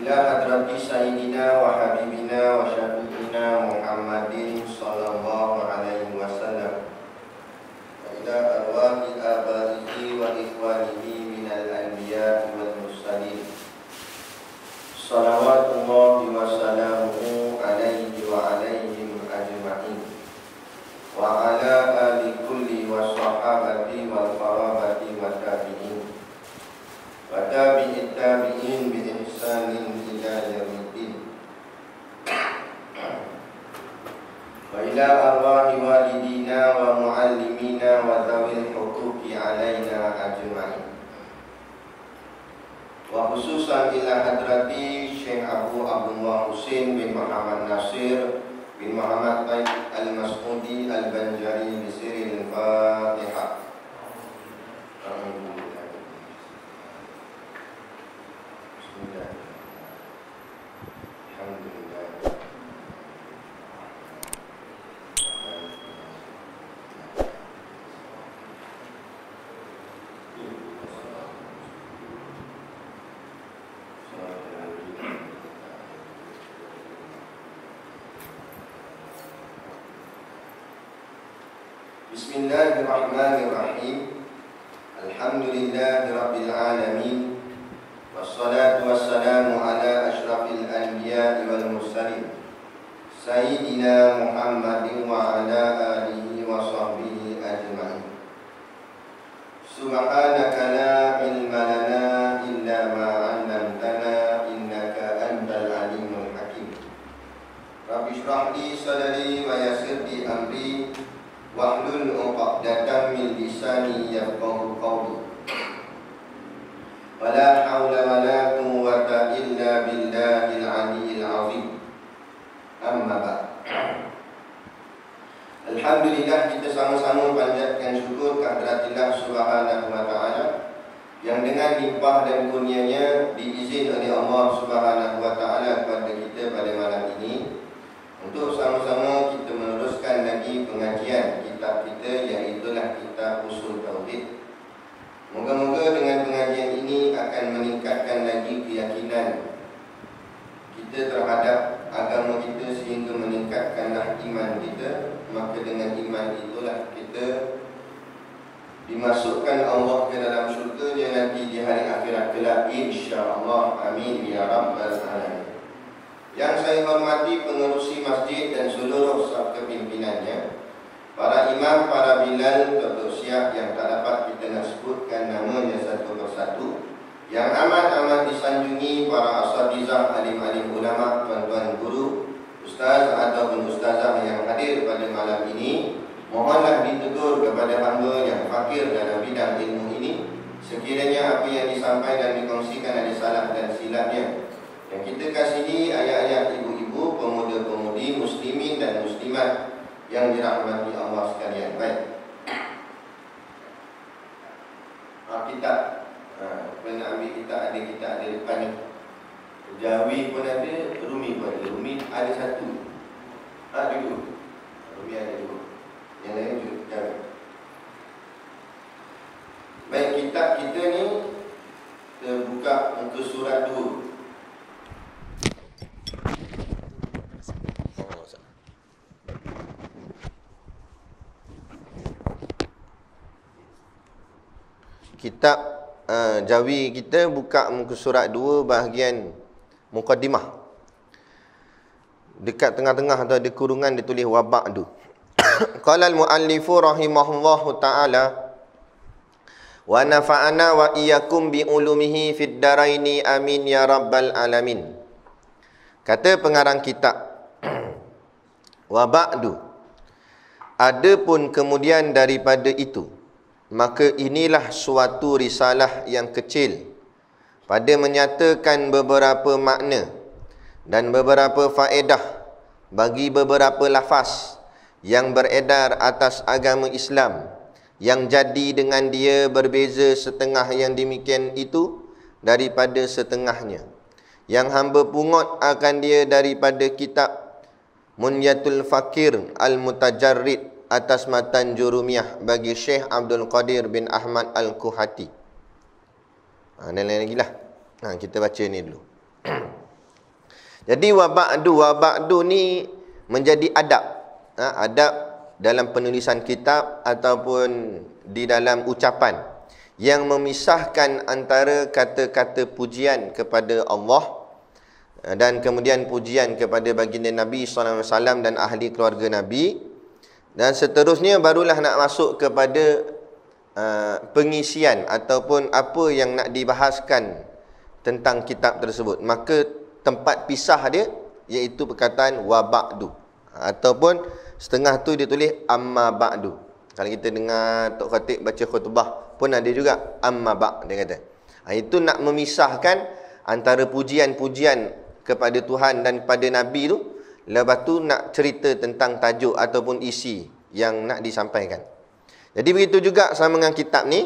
ila hadrati sayyidina wa habibina wa syafi'ina Muhammadin sallallahu alaihi wasallam wa ila arwahi abaihi wa ikhwanihi minal anbiya wal mursalin salawatullahi wa salamuhu alaihi wa alaihim ajma'in wa ala ali kulli wa sahabati wal qarabati wa tabi'in wa tabi'it tabi'in bi ihsanin ila yaumiddin wa ila arwahi walidina wa muallimina wa dhawil huquqi alaina ajma'in wa khususan ila hadrati Syekh Abu Abdullah Husain bin Muhammad Nasir bin Muhammad Taib Al-Mas'udi Al-Banjari Bisiril Fatihah. Bismillah. Alhamdulillah. Bismillahirrahmanirrahim. Alhamdulillahirabbil alamin. Wassalatu wassalamu ala asyrafil anbiya'i wal mursalin sayyidina Muhammadin wa ala alihi wa sahbihi ajma'in. Subhanaka la ilma lana illa ma 'allamtana innaka antal alimul hakim. Rabbi shrah li sadri wa yassir li amri wahlul 'uqdatam min lisani yafqahu qawli. Wala haula wala quwwata illa billahil aliyyil azim. Amma ba'd. Alhamdulillah, kita sama-sama panjatkan syukur kehadirat Subhanahu wa ta'ala yang dengan limpah dan kurnianya diizin oleh Allah Subhanahu wa ta'ala kepada kita pada malam ini untuk sama-sama kita meneruskan lagi pengajian kitab kita, iaitulah kitab Usul Tauhid. Moga-moga dengan pengajian ini akan meningkatkan lagi keyakinan kita terhadap agama kita sehingga meningkatkanlah iman kita. Maka dengan iman itulah kita dimasukkan Allah ke dalam syurga nanti di hari akhirat kelak, insya-Allah. Amin ya rabbal alamin. Yang saya hormati pengerusi masjid dan seluruh staf kepimpinannya, para imam, para bilal, Dr. Siap yang tak dapat kita nak sebutkan namanya satu persatu, yang amat-amat disanjungi para asatizah, alim-alim ulama, tuan-tuan guru, ustaz ataupun ustazah yang hadir pada malam ini. Mohonlah ditegur kepada hamba yang fakir dalam bidang ilmu ini. Sekiranya apa yang disampaikan dan dikongsikan ada salah dan silapnya, yang kita kasihi ayah-ayah, ibu-ibu, pemuda-pemudi, muslimin dan muslimat yang dirahmati Allah sekalian. Baik, kitab nak ambil kitab ada depan ni. Jawi pun ada, Rumi pun ada. Rumi ada satu, dulu Rumi ada dua, yang lain juga Jawi. Baik, kitab kita ni kita buka muka surat 2. Kitab Jawi kita buka muka surat 2 bahagian Muqaddimah. Dekat tengah-tengah ada kurungan ditulis wa ba'du. Qala al-muallifu rahimahullahu ta'ala wa nafa'ana wa iyyakum bi ulumihi fid daraini amin ya rabbal alamin. Kata pengarang kitab, wa ba'du, adapun kemudian daripada itu, maka inilah suatu risalah yang kecil pada menyatakan beberapa makna dan beberapa faedah bagi beberapa lafaz yang beredar atas agama Islam, yang jadi dengan dia berbeza setengah yang demikian itu daripada setengahnya, yang hamba pungut akan dia daripada kitab Munyatul Fakir Al-Mutajarrid atas matan Jurumiyah bagi Syekh Abdul Qadir bin Ahmad Al-Kuhati. Dan lain lagi lah. Kita baca ni dulu. Jadi wa ba'du ni menjadi adab. Adab dalam penulisan kitab ataupun di dalam ucapan yang memisahkan antara kata-kata pujian kepada Allah dan kemudian pujian kepada baginda Nabi SAW dan ahli keluarga Nabi, dan seterusnya barulah nak masuk kepada pengisian ataupun apa yang nak dibahaskan tentang kitab tersebut. Maka tempat pisah dia iaitu perkataan wa ba'du, ataupun setengah tu dia tulis amma ba'du. Kalau kita dengar Tok Khatib baca khutbah pun ada juga amma ba', dia kata. Itu nak memisahkan antara pujian-pujian kepada Tuhan dan pada Nabi tu. Lepas tu nak cerita tentang tajuk ataupun isi yang nak disampaikan. Jadi begitu juga sama dengan kitab ni.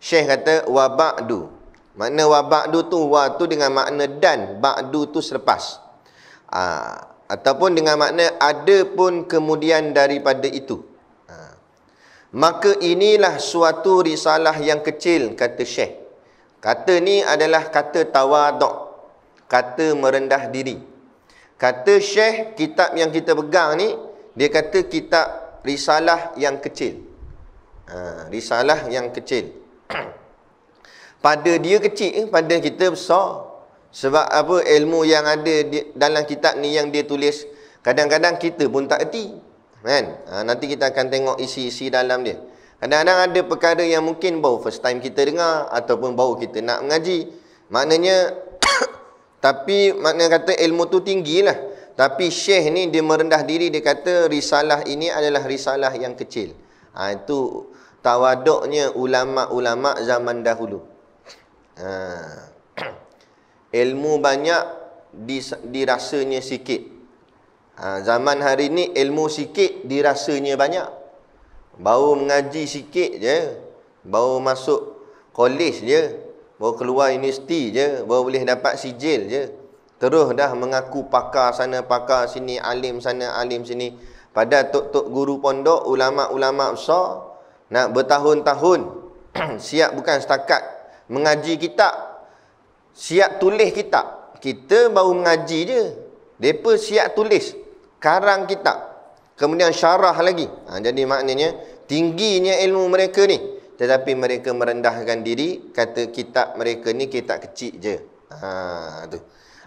Syekh kata wa ba'du. Makna wa ba'du tu, wa tu dengan makna dan, ba'du tu selepas. Ataupun dengan makna ada pun kemudian daripada itu. Maka inilah suatu risalah yang kecil, kata Syekh. Kata ni adalah kata tawaduk, kata merendah diri. Kata Syekh, kitab yang kita pegang ni, dia kata kitab risalah yang kecil. Risalah yang kecil. Pada dia kecil, pada kita besar. Sebab apa, ilmu yang ada dalam kitab ni yang dia tulis, kadang-kadang kita pun tak erti, kan? Nanti kita akan tengok isi-isi dalam dia. Kadang-kadang ada perkara yang mungkin baru first time kita dengar, ataupun baru kita nak mengaji. Maknanya tapi makna kata ilmu tu tinggi lah. Tapi Syekh ni dia merendah diri, dia kata risalah ini adalah risalah yang kecil. Itu tawaduknya ulama-ulama zaman dahulu. Ilmu banyak dirasanya sikit. Zaman hari ni ilmu sikit dirasanya banyak. Baru mengaji sikit je, baru masuk college je, baru keluar universiti je, baru boleh dapat sijil je, terus dah mengaku pakar sana pakar sini, alim sana alim sini. Pada tok-tok guru pondok, ulama-ulama besar, nak bertahun-tahun siap bukan setakat mengaji kitab, siap tulis kitab. Kita baru mengaji je, mereka siap tulis karang kitab, kemudian syarah lagi. Jadi maknanya tingginya ilmu mereka ni, tetapi mereka merendahkan diri, kata kitab mereka ni kitab kecil je.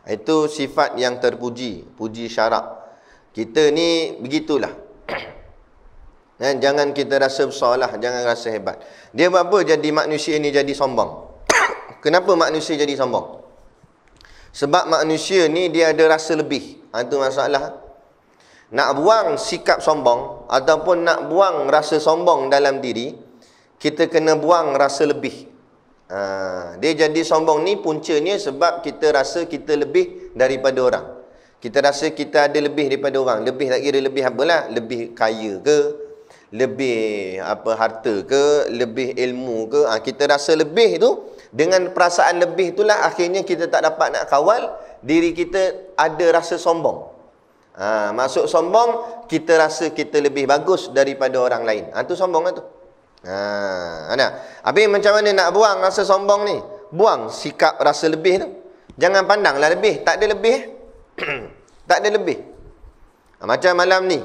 Itu sifat yang terpuji, puji syarak. Kita ni begitulah. Jangan kita rasa besar lah, jangan rasa hebat. Dia buat apa jadi manusia ni jadi sombong? Kenapa manusia jadi sombong? Sebab manusia ni dia ada rasa lebih. Itu masalah. Nak buang sikap sombong ataupun nak buang rasa sombong dalam diri, kita kena buang rasa lebih. Dia jadi sombong ni puncanya sebab kita rasa kita lebih daripada orang. Kita rasa kita ada lebih daripada orang. Lebih tak kira lebih apalah, lebih kaya ke, lebih harta ke, lebih ilmu ke. Kita rasa lebih tu, dengan perasaan lebih itulah akhirnya kita tak dapat nak kawal diri kita, ada rasa sombong. Masuk sombong, kita rasa kita lebih bagus daripada orang lain. Itu sombong lah tu. Habis macam mana nak buang rasa sombong ni? Buang sikap rasa lebih tu. Jangan pandanglah lebih, tak ada lebih. Tak ada lebih. Macam malam ni,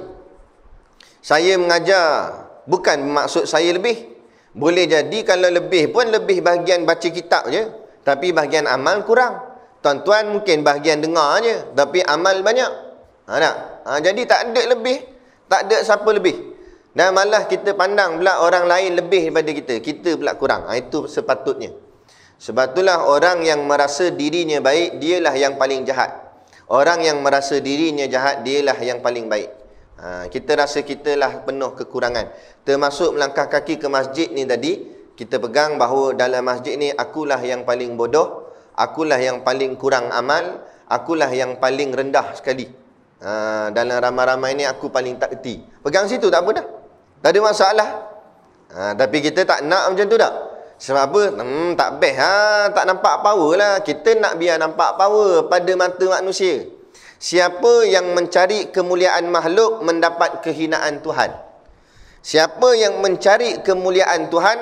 saya mengajar, bukan maksud saya lebih. Boleh jadi kalau lebih pun lebih bahagian baca kitab je, tapi bahagian amal kurang. Tuan-tuan mungkin bahagian dengar je, tapi amal banyak. Jadi tak ada lebih, tak ada siapa lebih. Dan malah kita pandang pula orang lain lebih daripada kita pula kurang. Itu sepatutnya. Sebab itulah orang yang merasa dirinya baik, dialah yang paling jahat. Orang yang merasa dirinya jahat, dialah yang paling baik. Kita rasa kita lah penuh kekurangan. Termasuk melangkah kaki ke masjid ni tadi, kita pegang bahawa dalam masjid ni akulah yang paling bodoh, akulah yang paling kurang amal, akulah yang paling rendah sekali. Dalam ramai-ramai ni aku paling tak erti. Pegang situ tak apa dah, tak ada masalah. Tapi kita tak nak macam tu tak. Sebab apa? Tak best tak nampak power lah. Kita nak biar nampak power pada mata manusia. Siapa yang mencari kemuliaan makhluk mendapat kehinaan Tuhan. Siapa yang mencari kemuliaan Tuhan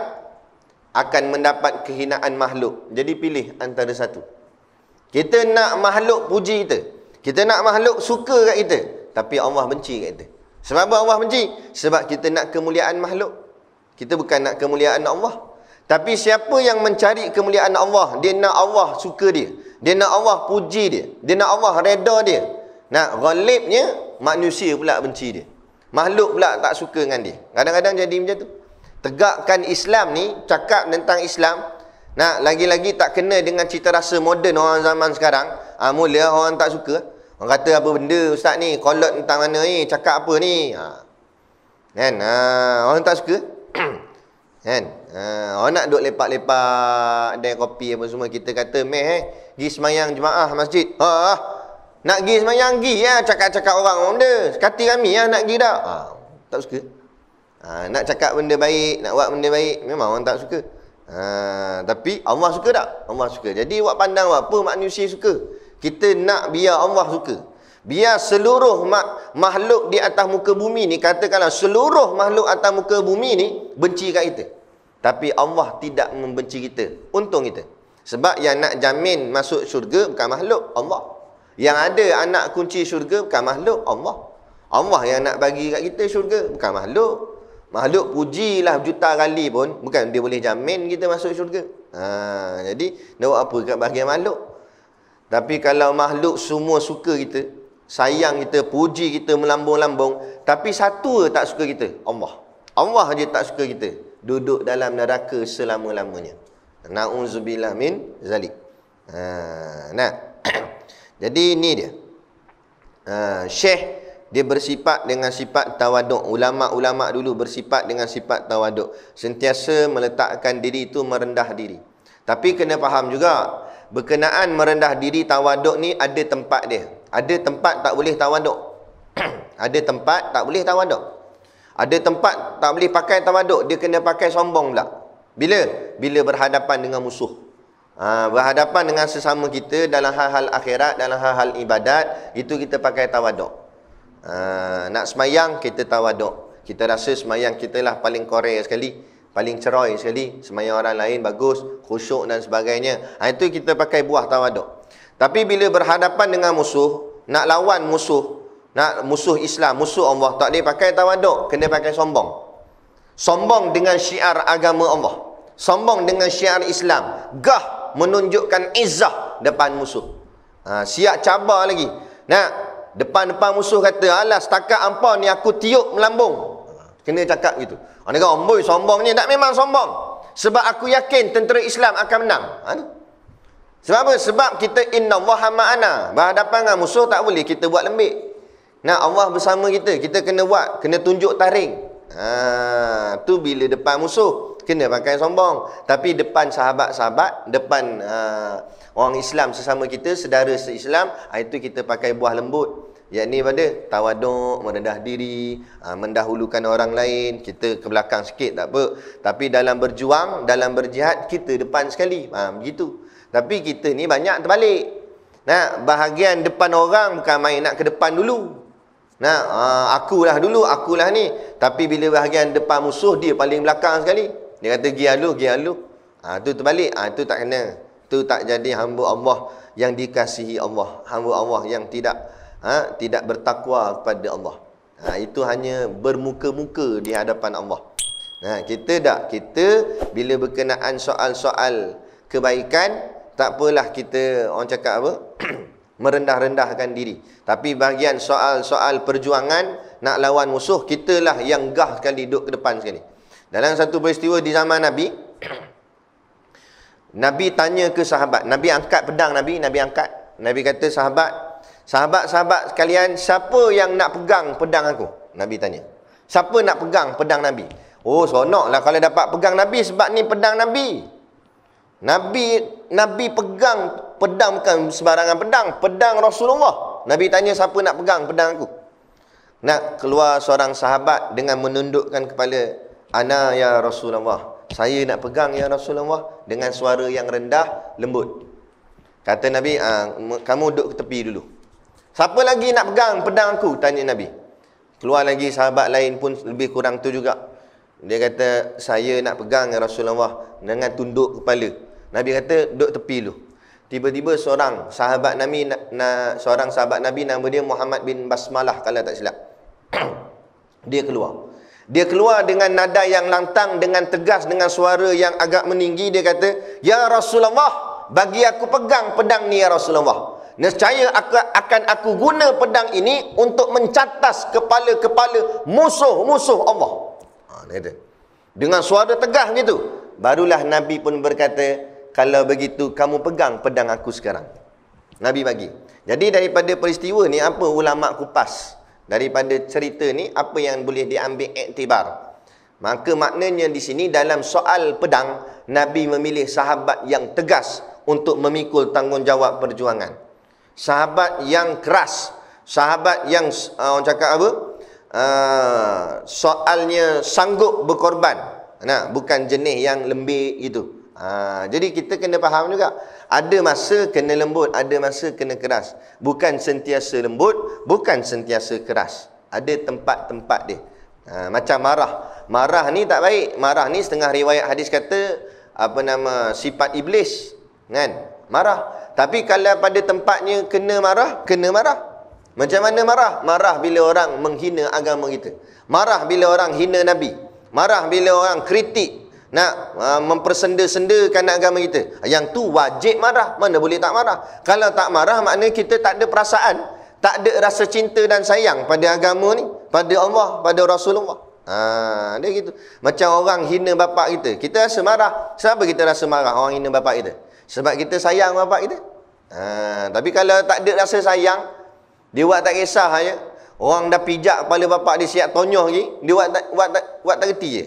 akan mendapat kehinaan makhluk. Jadi pilih antara satu. Kita nak makhluk puji kita, Kita nak makhluk suka kat kita, tapi Allah benci kat kita. Sebab apa Allah benci? Sebab kita nak kemuliaan makhluk. Kita bukan nak kemuliaan Allah. Tapi siapa yang mencari kemuliaan Allah, dia nak Allah suka dia. Dia nak Allah puji dia. Dia nak Allah reda dia. Nak ghalibnya, manusia pula benci dia. Makhluk pula tak suka dengan dia. Kadang-kadang jadi macam tu. Tegakkan Islam ni, cakap tentang Islam, nak lagi-lagi tak kena dengan cita rasa moden orang zaman sekarang. Mula orang tak suka. Orang kata apa benda ustaz ni, kolot tentang mana ni, cakap apa ni. Kan? Orang tak suka. Kan? Orang nak duduk lepak-lepak, ada kopi apa semua. Kita kata, pergi semayang jemaah masjid. Nak pergi semayang, pergi ya. Cakap-cakap orang benda. Kata kami ya, nak pergi tak? Tak suka. Nak cakap benda baik, nak buat benda baik, memang orang tak suka. Tapi Allah suka tak? Allah suka. Jadi buat pandang apa manusia suka. Kita nak biar Allah suka. Biar seluruh makhluk di atas muka bumi ni, katakanlah seluruh makhluk atas muka bumi ni benci kat kita. Tapi Allah tidak membenci kita. Untung kita. Sebab yang nak jamin masuk syurga bukan makhluk, Allah. Yang ada anak kunci syurga bukan makhluk, Allah. Allah yang nak bagi kat kita syurga, bukan makhluk. Makhluk pujilah juta kali pun, bukan dia boleh jamin kita masuk syurga. Jadi, nak buat apa kat bahagian makhluk? Tapi kalau makhluk semua suka kita, sayang kita, puji kita, melambung-lambung, tapi satu tak suka kita, Allah. Allah je tak suka kita. Duduk dalam neraka selama-lamanya. Na'udzubillah min zalik. Jadi ini dia. Syekh dia bersifat dengan sifat tawaduk. Ulama-ulama dulu bersifat dengan sifat tawaduk. Sentiasa meletakkan diri itu merendah diri. Tapi kena faham juga, berkenaan merendah diri tawaduk ni ada tempat dia. Ada tempat tak boleh tawaduk. Ada tempat tak boleh tawaduk. Ada tempat tak boleh pakai tawaduk, dia kena pakai sombong pula. Bila? Bila berhadapan dengan musuh. Berhadapan dengan sesama kita dalam hal-hal akhirat, dalam hal-hal ibadat, itu kita pakai tawaduk. Nak semayang, kita tawaduk. Kita rasa semayang kita lah paling korek sekali, paling cerai sekali. Semayang orang lain bagus, khusyuk dan sebagainya. Itu kita pakai buah tawaduk. Tapi bila berhadapan dengan musuh, nak lawan musuh, nak musuh Islam, musuh Allah, tak boleh pakai tawaduk, kena pakai sombong. Sombong dengan syiar agama Allah. Sombong dengan syiar Islam. Gah menunjukkan izzah depan musuh. Siap cabar lagi. Nak depan-depan musuh kata, alah setakat hampa ni aku tiup melambung. Kena cakap gitu. Dia kata, amboi sombong ni. Tak, memang sombong. Sebab aku yakin tentera Islam akan menang. Sebab apa? Sebab kita innallaha ma'ana. Berhadapan dengan musuh tak boleh kita buat lembik. Nah, Allah bersama kita. Kita kena buat, kena tunjuk taring. Tu bila depan musuh kena pakai sombong. Tapi depan sahabat-sahabat, depan orang Islam sesama kita, saudara se-Islam, itu kita pakai buah lembut. Yakni pada tawaduk, merendah diri, mendahulukan orang lain. Kita ke belakang sikit tak apa. Tapi dalam berjuang, dalam berjihad, kita depan sekali. Begitu. Tapi kita ni banyak terbalik. Nah, bahagian depan orang bukan main nak ke depan dulu. Nah, akulah dulu, akulah ni. Tapi bila bahagian depan musuh, dia paling belakang sekali. Dia kata, gi alu. Tu terbalik. Tu tak kena. Tu tak jadi hamba Allah yang dikasihi Allah. Hamba Allah yang tidak bertakwa kepada Allah. Itu hanya bermuka-muka di hadapan Allah. Kita bila berkenaan soal-soal kebaikan, tak apalah kita, orang cakap apa, merendah-rendahkan diri. Tapi bahagian soal-soal perjuangan, nak lawan musuh, kitalah yang gah sekali, duduk ke depan sekali. Dalam satu peristiwa di zaman Nabi, Nabi tanya ke sahabat, Nabi angkat pedang, Nabi angkat. Nabi kata, sahabat-sahabat sekalian, siapa yang nak pegang pedang aku? Nabi tanya. Siapa nak pegang pedang Nabi? Oh, seronok lah kalau dapat pegang Nabi, sebab ni pedang Nabi. Nabi pegang pedang, bukan sembarangan pedang Rasulullah. Nabi tanya, siapa nak pegang pedang aku? Nak keluar seorang sahabat dengan menundukkan kepala, ana ya Rasulullah, saya nak pegang ya Rasulullah, dengan suara yang rendah, lembut. Kata Nabi, kamu duduk ke tepi dulu. Siapa lagi nak pegang pedang aku? Tanya Nabi. Keluar lagi sahabat lain pun lebih kurang tu juga. Dia kata, saya nak pegang ya Rasulullah, dengan tunduk kepala. Nabi kata, duduk tepi dulu. Tiba-tiba seorang sahabat Nabi nama dia Muhammad bin Basmalah kalau tak silap. Dia keluar. Dia keluar dengan nada yang lantang, dengan tegas, dengan suara yang agak meninggi. Dia kata, "Ya Rasulullah, bagi aku pegang pedang ni ya Rasulullah. Nescaya akan aku guna pedang ini untuk mencatas kepala-kepala musuh-musuh Allah." Dia kata. Dengan suara tegas gitu. Barulah Nabi pun berkata, "Kalau begitu kamu pegang pedang aku sekarang." Nabi bagi. Jadi daripada peristiwa ni, apa ulama kupas? Daripada cerita ni, apa yang boleh diambil iktibar? Maka maknanya di sini dalam soal pedang, Nabi memilih sahabat yang tegas untuk memikul tanggungjawab perjuangan. Sahabat yang keras, sahabat yang orang cakap apa? Soalnya sanggup berkorban. Nah, bukan jenis yang lembik gitu. Jadi kita kena faham juga. Ada masa kena lembut, ada masa kena keras. Bukan sentiasa lembut, bukan sentiasa keras. Ada tempat-tempat dia. Macam marah. Marah ni tak baik. Marah ni setengah riwayat hadis kata sifat iblis. Kan? Marah. Tapi kalau pada tempatnya kena marah, kena marah. Macam mana marah? Marah bila orang menghina agama kita. Marah bila orang hina Nabi. Marah bila orang kritik, nak mempersenda-sendakan agama kita. Yang tu wajib marah. Mana boleh tak marah? Kalau tak marah, maknanya kita tak ada perasaan, tak ada rasa cinta dan sayang pada agama ni, pada Allah, pada Rasulullah. Dia gitu. Macam orang hina bapak kita, kita rasa marah. Kenapa kita rasa marah orang hina bapak kita? Sebab kita sayang bapak kita. Tapi kalau tak ada rasa sayang, dia buat tak kisah je. Orang dah pijak kepala bapak dia siap tonyoh lagi, dia buat tak reti je.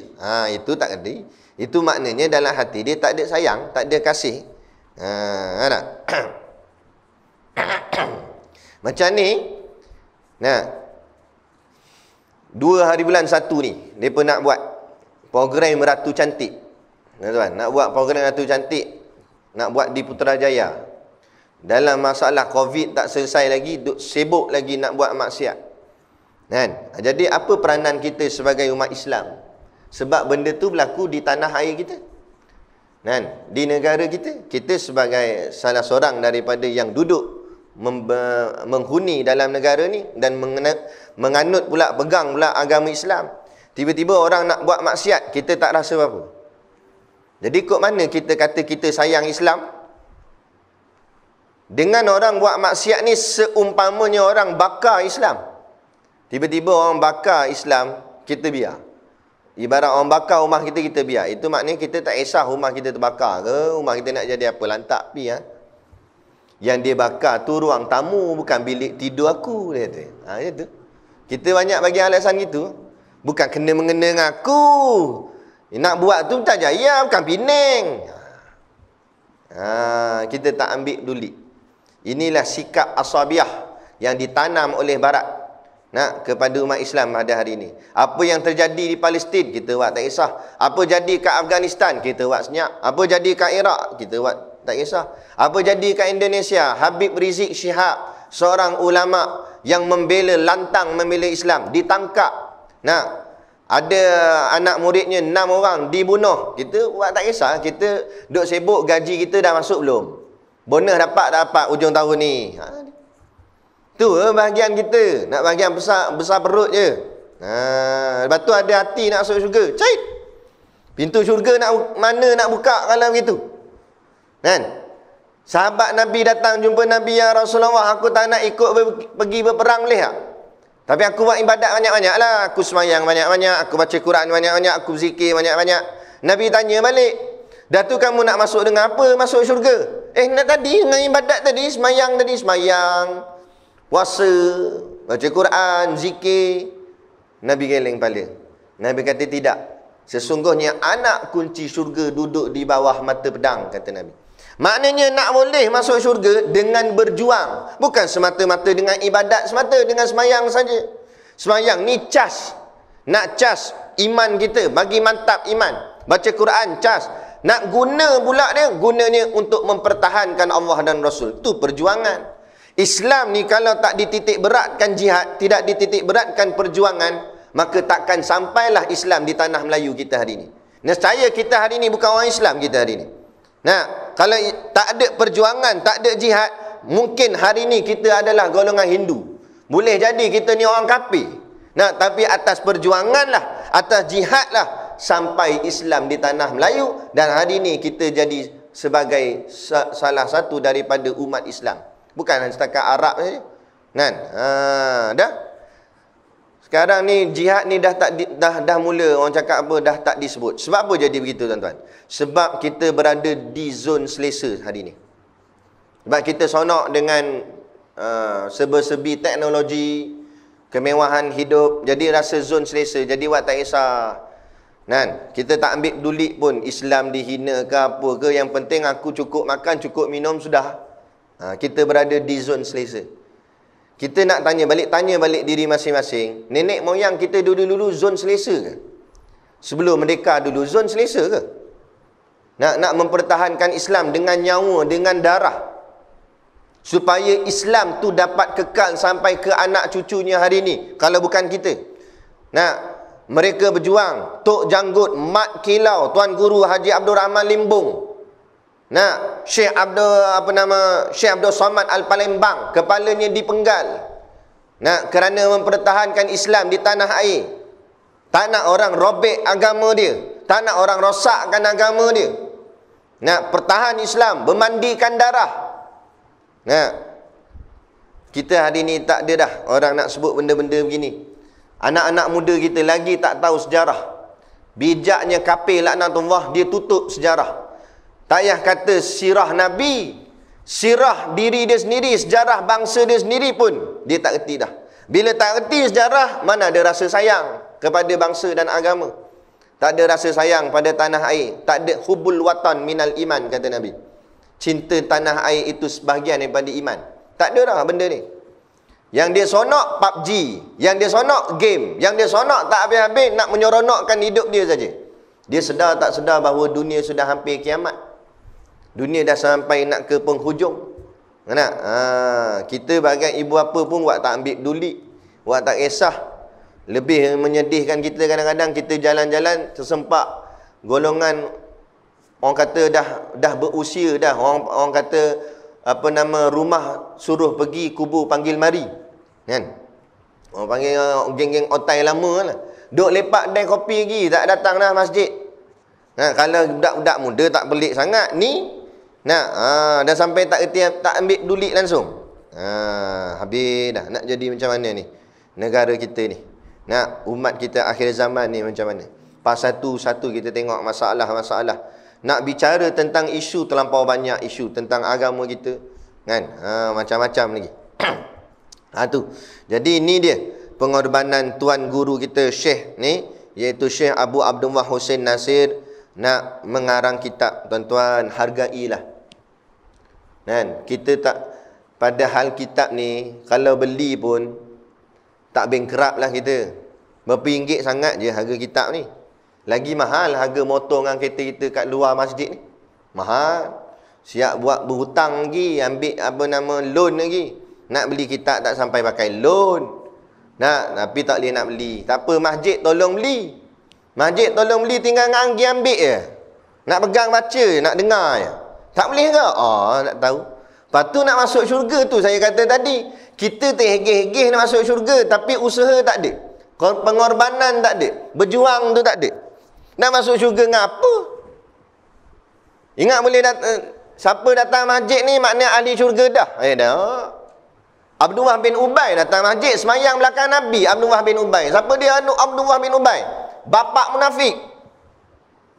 Itu tak reti. Itu maknanya dalam hati dia tak ada sayang, tak ada kasih. Tak? Macam ni. Nah, 2 hari bulan 1 ni, mereka nak buat program Ratu Cantik. Tuan, nak buat program Ratu Cantik, nak buat di Putrajaya. Dalam masalah COVID tak selesai lagi, sibuk lagi nak buat maksiat. Kan? Jadi apa peranan kita sebagai umat Islam? Sebab benda tu berlaku di tanah air kita. Kan? Di negara kita. Kita sebagai salah seorang daripada yang duduk menghuni dalam negara ni dan menganut pula, pegang pula agama Islam. Tiba-tiba orang nak buat maksiat, kita tak rasa apa-apa. Jadi kok mana kita kata kita sayang Islam? Dengan orang buat maksiat ni seumpamanya orang bakar Islam. Tiba-tiba orang bakar Islam, kita biar. Ibarat orang bakar rumah kita, kita biar. Itu maknanya kita tak kisah rumah kita terbakar ke, rumah kita nak jadi apa, lantak pi. Yang dia bakar tu ruang tamu, bukan bilik tidur aku, dia kata. Itu. Kita banyak bagi alasan gitu. Bukan kena-mengena dengan aku. Nak buat tu tak jaya, bukan Penang. Kita tak ambil peduli. Inilah sikap asabiah yang ditanam oleh Barat kepada umat Islam pada hari ini. Apa yang terjadi di Palestin, kita buat tak kisah. Apa jadi kat Afghanistan, kita buat senyap. Apa jadi kat Iraq, kita buat tak kisah. Apa jadi kat Indonesia, Habib Rizik Syihab, seorang ulama yang lantang membela Islam, ditangkap. Ada anak muridnya 6 orang dibunuh. Kita buat tak kisah. Kita duk sibuk gaji kita dah masuk belum? Bonus dapat tak dapat ujung tahun ni? Tu bahagian kita. Nak bahagian besar perut je. Lepas tu ada hati nak masuk syurga. Cait. Pintu syurga mana nak buka kalau begitu? Kan? Sahabat Nabi datang jumpa Nabi, "Ya Rasulullah, aku tak nak ikut pergi berperang boleh tak? Tapi aku buat ibadat banyak-banyak lah. Aku semayang banyak-banyak, aku baca Quran banyak-banyak, aku zikir banyak-banyak." Nabi tanya balik, "Dah tu kamu nak masuk dengan apa masuk syurga?" Nak tadi dengan ibadat tadi, semayang, puasa, baca Quran, zikir. Nabi geleng kepala. Nabi kata tidak. Sesungguhnya anak kunci syurga duduk di bawah mata pedang, kata Nabi. Maknanya nak boleh masuk syurga dengan berjuang. Bukan semata-mata dengan ibadat semata, dengan semayang saja. Semayang ni cas. Nak cas iman kita, bagi mantap iman. Baca Quran, cas. Nak guna pula dia, gunanya untuk mempertahankan Allah dan Rasul. Itu perjuangan. Islam ni kalau tak dititik beratkan jihad, tidak dititik beratkan perjuangan, maka takkan sampailah Islam di tanah Melayu kita hari ini. Nescaya kita hari ini bukan orang Islam kita hari ini. kalau tak ada perjuangan, tak ada jihad, mungkin hari ni kita adalah golongan Hindu. Boleh jadi kita ni orang kafir. Nah, tapi atas perjuangan lah, atas jihad lah, sampai Islam di tanah Melayu, dan hari ni kita jadi sebagai salah satu daripada umat Islam. Bukan setakat Arab saja. Kan? Dah. Sekarang ni jihad ni dah mula orang cakap apa, dah tak disebut. Sebab apa jadi begitu tuan-tuan? Sebab kita berada di zon selesa hari ni. Sebab kita sonok dengan serba-serbi teknologi, kemewahan hidup, jadi rasa zon selesa, jadi buat tak kisah. Kan? Kita tak ambil peduli pun Islam dihina ke apa ke, yang penting aku cukup makan, cukup minum, sudah. Kita berada di zon selesa. Kita nak tanya balik diri masing-masing, nenek moyang kita dulu-dulu zon selesa ke? Sebelum merdeka dulu zon selesa ke? Nak mempertahankan Islam dengan nyawa, dengan darah, supaya Islam tu dapat kekal sampai ke anak cucunya hari ni. Kalau bukan kita, mereka berjuang, Tok Janggut, Mat Kilau, Tuan Guru Haji Abdul Rahman Limbung, Syekh Abdul Somad Al-Palembang, kepalanya dipenggal. Kerana mempertahankan Islam di tanah air. Tak nak orang robek agama dia, tak nak orang rosakkan agama dia. Pertahan Islam, bermandikan darah. Kita hari ni tak ada dah orang nak sebut benda-benda begini. Anak-anak muda kita lagi tak tahu sejarah. Bijaknya kafir laknatullah, dia tutup sejarah. Tak payah kata sirah Nabi, sirah diri dia sendiri, sejarah bangsa dia sendiri pun dia tak erti dah. Bila tak erti sejarah, mana ada rasa sayang kepada bangsa dan agama. Tak ada rasa sayang pada tanah air. Tak ada hubul watan minal iman, kata Nabi. Cinta tanah air itu sebahagian daripada iman. Tak ada dah benda ni. Yang dia sonok PUBG, yang dia sonok game, yang dia sonok tak habis-habis nak menyeronokkan hidup dia saja. Dia sedar tak sedar bahawa dunia sudah hampir kiamat. Dunia dah sampai nak ke penghujung. Kita bagai ibu apa pun buat tak ambil peduli, buat tak kisah. Lebih menyedihkan kita kadang-kadang, kita jalan-jalan tersempak golongan orang kata dah berusia dah. Orang kata rumah suruh pergi, kubur panggil mari. Kan? Orang panggil geng-geng otai lama lah. Duk lepak kedai kopi lagi, tak datang dah masjid. Kalau budak-budak muda tak pelik sangat ni, dah sampai tak ambil peduli langsung. Habis dah. Nak jadi macam mana ni negara kita ni? Umat kita akhir zaman ni macam mana? Pas satu-satu kita tengok masalah-masalah. Nak bicara tentang isu, terlampau banyak isu tentang agama kita, kan? Macam-macam lagi. Tu. Jadi ini dia pengorbanan tuan guru kita Syekh ni, iaitu Syekh Abu Abdullah Hussein Nasir, nak mengarang kitab. Tuan-tuan, hargailah. Kan? Kita tak, padahal kitab ni kalau beli pun tak bankrupt lah kita. Berapa ringgit sangat je harga kitab ni. Lagi mahal harga motor dengan kereta kita kat luar masjid ni. Mahal. Siap buat berhutang lagi, ambil loan lagi. Nak beli kitab tak sampai pakai loan. Tapi tak boleh nak beli. Tak apa, masjid tolong beli. Masjid tolong beli, tinggal pergi ambil je. Nak pegang baca, nak dengar je. Tak boleh ke? Nak tahu. Lepas tu nak masuk syurga tu, saya kata tadi, kita terhegeh-hegeh nak masuk syurga, tapi usaha tak ada. Pengorbanan tak ada. Berjuang tu tak ada. Nak masuk syurga dengan apa? Ingat boleh siapa datang masjid ni maknanya ahli syurga dah. Dah. Abdullah bin Ubay datang masjid, semayang belakang Nabi. Abdullah bin Ubay. Siapa dia Abdullah bin Ubay? Bapak munafik.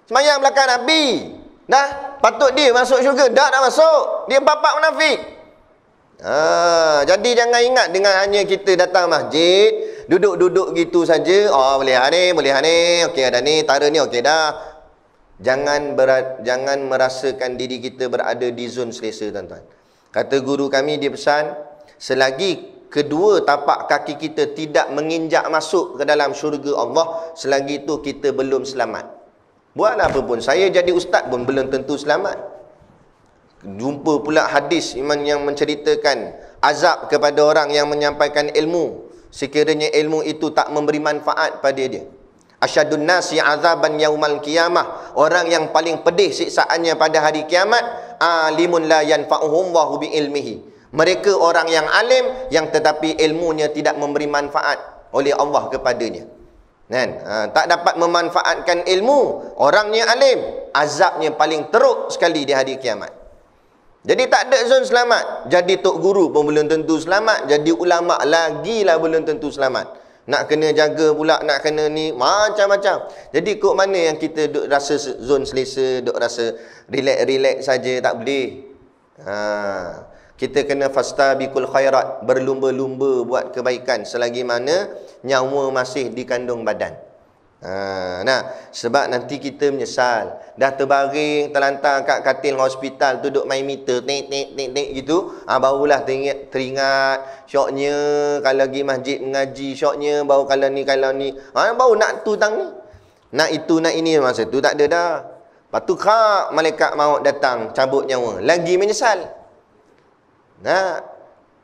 Semayang belakang Nabi. Dah, patut dia masuk syurga. Tak masuk. Dia bapak munafik. Jadi jangan ingat dengan hanya kita datang masjid, duduk-duduk gitu saja. Boleh ni, boleh ni. Okey, ada ni, tara ni, okey dah. Jangan merasakan diri kita berada di zon selesa, tuan-tuan. Kata guru kami, dia pesan, selagi kedua tapak kaki kita tidak menginjak masuk ke dalam syurga Allah, selagi itu kita belum selamat. Buatlah apa pun. Saya jadi ustaz pun belum tentu selamat. Jumpa pula hadis iman yang menceritakan azab kepada orang yang menyampaikan ilmu, sekiranya ilmu itu tak memberi manfaat pada dia. Asyadun nasi azaban yaumal qiyamah. Orang yang paling pedih siksaannya pada hari kiamat, alimun la yanfa'uhum wa hu bi ilmihi. Mereka orang yang alim yang tetapi ilmunya tidak memberi manfaat oleh Allah kepadanya. Kan? Tak dapat memanfaatkan ilmu. Orangnya alim, azabnya paling teruk sekali di hari kiamat. Jadi tak ada zon selamat. Jadi tok guru pun belum tentu selamat. Jadi ulama lagilah belum tentu selamat. Nak kena jaga pula, nak kena ni, macam-macam. Jadi kok mana yang kita duk rasa zon selesa, duk rasa relax-relax saja, tak boleh. Kita kena fastabiqul khairat, berlumba-lumba buat kebaikan selagi mana nyawa masih di kandung badan. Sebab nanti kita menyesal. Dah terbaring, terlantar kat katil hospital tu, duk main meter, tek gitu. Barulah teringat, syoknya kalau pergi masjid mengaji, syoknya baru kalau ni. Baru nak tu tang ni. Nak itu, nak ini, masa tu tak ada dah. Lepas tu malaikat maut datang, cabut nyawa. Lagi menyesal.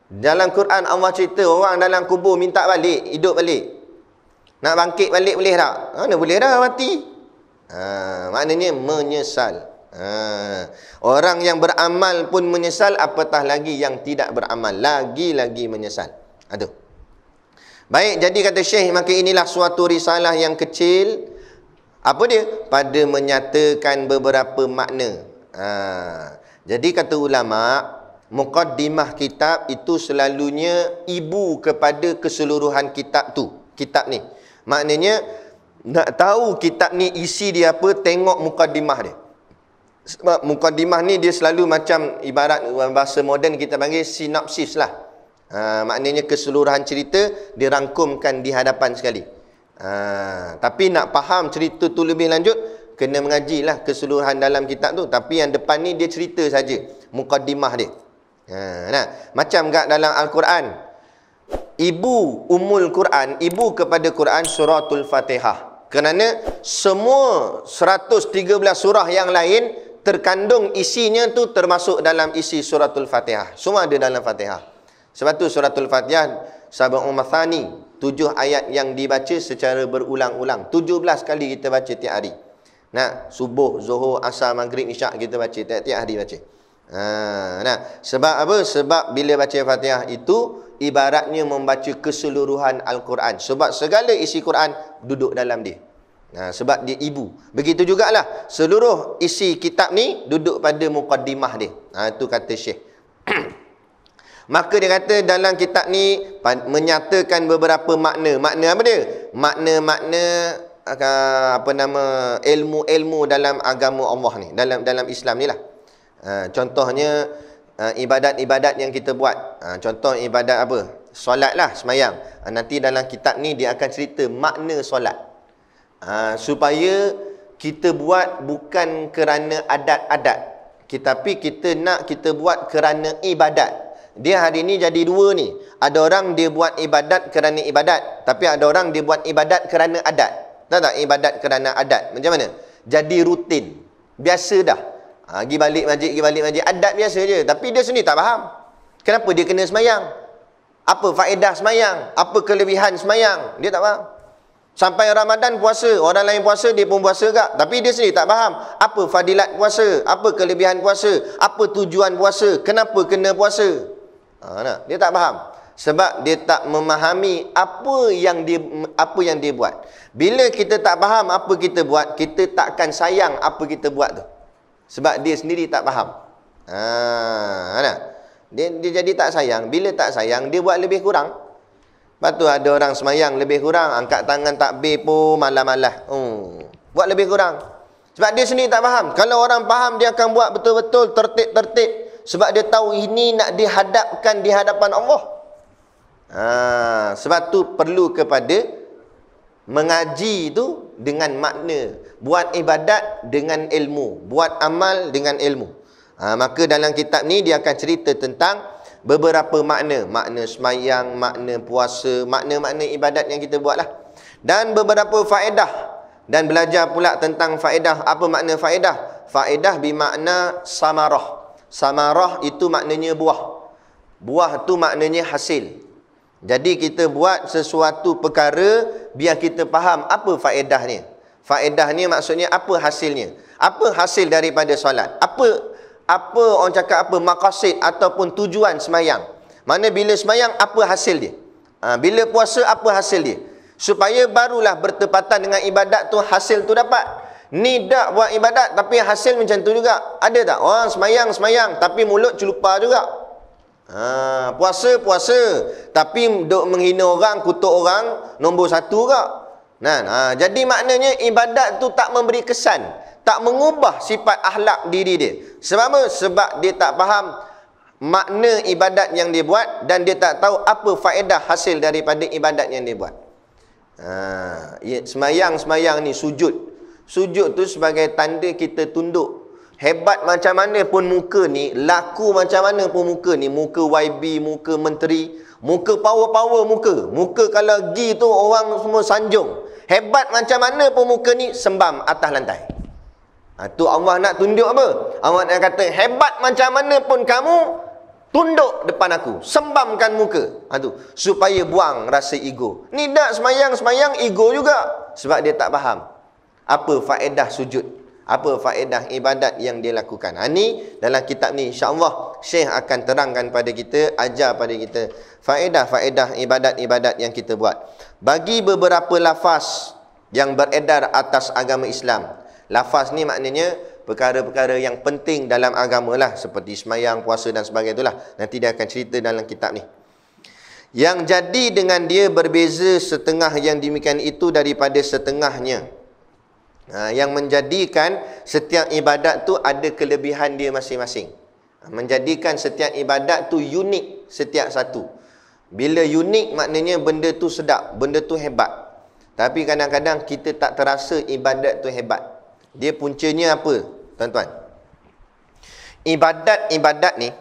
Dalam Quran Allah cerita orang dalam kubur minta balik, hidup balik. Nak bangkit balik boleh tak? Mana boleh dah mati. Maknanya menyesal. Orang yang beramal pun menyesal, apatah lagi yang tidak beramal, lagi-lagi menyesal. Aduh. Baik, jadi kata Syekh, maka inilah suatu risalah yang kecil. Apa dia? Pada menyatakan beberapa makna. Jadi kata ulama, muqaddimah kitab itu selalunya ibu kepada keseluruhan kitab tu. Kitab ni. Maknanya, nak tahu kitab ni isi dia apa, tengok muqaddimah dia. Sebab muqaddimah ni dia selalu macam, ibarat bahasa moden kita panggil sinopsis lah. Maknanya keseluruhan cerita dirangkumkan di hadapan sekali. Tapi nak faham cerita tu lebih lanjut, kena mengajilah keseluruhan dalam kitab tu. Tapi yang depan ni dia cerita saja, muqaddimah dia. Macam kat dalam Al-Quran, ibu Ummul Quran, ibu kepada Quran suratul Fatihah. Kerana semua 113 surah yang lain terkandung isinya tu termasuk dalam isi suratul Fatihah. Semua ada dalam Fatihah. Sebab tu suratul Fatihah sab'un mathani, 7 ayat yang dibaca secara berulang-ulang. 17 kali kita baca tiap hari. Subuh, zuhur, asar, maghrib, isyak kita baca tiap hari baca. Sebab apa? Sebab bila baca Fatihah itu ibaratnya membaca keseluruhan Al-Quran. Sebab segala isi Quran duduk dalam dia. Sebab dia ibu. Begitu jugalah seluruh isi kitab ni duduk pada muqaddimah dia. Itu kata Syekh. Maka dia kata dalam kitab ni menyatakan beberapa makna. Makna apa dia? Makna-makna ilmu-ilmu dalam agama Allah ni, dalam Islam ni lah. Contohnya ibadat-ibadat yang kita buat. Contoh ibadat apa? Solat lah, semayang. Nanti dalam kitab ni dia akan cerita makna solat. Supaya kita buat bukan kerana adat-adat, tapi kita nak kita buat kerana ibadat. Dia hari ni jadi dua ni. Ada orang dia buat ibadat kerana ibadat, tapi ada orang dia buat ibadat kerana adat. Tahu tak ibadat kerana adat? Macam mana? Jadi rutin. Biasa dah. Pergi balik masjid, adat biasa je. Tapi dia sendiri tak faham. Kenapa dia kena semayang? Apa faedah semayang? Apa kelebihan semayang? Dia tak faham. Sampai Ramadan puasa, orang lain puasa, dia pun puasa tak. Tapi dia sendiri tak faham. Apa fadilat puasa? Apa kelebihan puasa? Apa tujuan puasa? Kenapa kena puasa? Dia tak faham. Sebab dia tak memahami apa yang dia buat. Bila kita tak faham apa kita buat, kita takkan sayang apa kita buat tu. Sebab dia sendiri tak faham. Dia jadi tak sayang. Bila tak sayang, dia buat lebih kurang. Lepas tu ada orang semayang lebih kurang, angkat tangan takbir pun malah-malah. Buat lebih kurang. Sebab dia sendiri tak faham. Kalau orang faham, dia akan buat betul-betul tertib-tertib. Sebab dia tahu ini nak dihadapkan di hadapan Allah. Sebab tu perlu kepada mengaji itu dengan makna. Buat ibadat dengan ilmu. Buat amal dengan ilmu. Maka dalam kitab ni dia akan cerita tentang beberapa makna. Makna semayang, makna puasa, makna-makna ibadat yang kita buat lah. Dan beberapa faedah. Dan belajar pula tentang faedah. Apa makna faedah? Faedah bermakna samarah. Samarah itu maknanya buah. Buah tu maknanya hasil. Jadi kita buat sesuatu perkara biar kita faham apa faedahnya. Faedahnya maksudnya apa hasilnya? Apa hasil daripada solat? Apa orang cakap apa maqasid ataupun tujuan semayang? Mana bila semayang apa hasil dia? Bila puasa apa hasil dia? Supaya barulah bertepatan dengan ibadat tu hasil tu dapat. Ni dak buat ibadat tapi hasil macam tu juga. Ada tak? Orang semayang tapi mulut celupa juga. Puasa tapi duk menghina orang, kutuk orang, nombor 1 ke? Jadi maknanya ibadat tu tak memberi kesan, tak mengubah sifat akhlak diri dia. Sebab apa? Sebab dia tak faham makna ibadat yang dia buat dan dia tak tahu apa faedah hasil daripada ibadat yang dia buat. Semayang ni sujud tu sebagai tanda kita tunduk. Hebat macam mana pun muka ni, laku macam mana pun muka ni, muka YB, muka menteri, muka power muka kalau gi tu orang semua sanjung. Hebat macam mana pun muka ni, sembam atas lantai. Tu Allah nak tunjuk apa? Allah nak kata hebat macam mana pun kamu, tunduk depan aku, sembamkan muka. Tu supaya buang rasa ego. Ni dak semayang ego juga. Sebab dia tak faham apa faedah sujud, apa faedah ibadat yang dia lakukan. Ni dalam kitab ni insya-Allah Syekh akan terangkan pada kita, ajar pada kita faedah-faedah ibadat-ibadat yang kita buat. Bagi beberapa lafaz yang beredar atas agama Islam. Lafaz ni maknanya perkara-perkara yang penting dalam agama lah, seperti semayang, puasa dan sebagainya itulah. Nanti dia akan cerita dalam kitab ni. Yang jadi dengan dia berbeza setengah yang demikian itu daripada setengahnya. Yang menjadikan setiap ibadat tu ada kelebihan dia masing-masing. Menjadikan setiap ibadat tu unik setiap satu. Bila unik maknanya benda tu sedap, benda tu hebat. Tapi kadang-kadang kita tak terasa ibadat tu hebat. Dia puncanya apa, tuan-tuan? Ibadat ni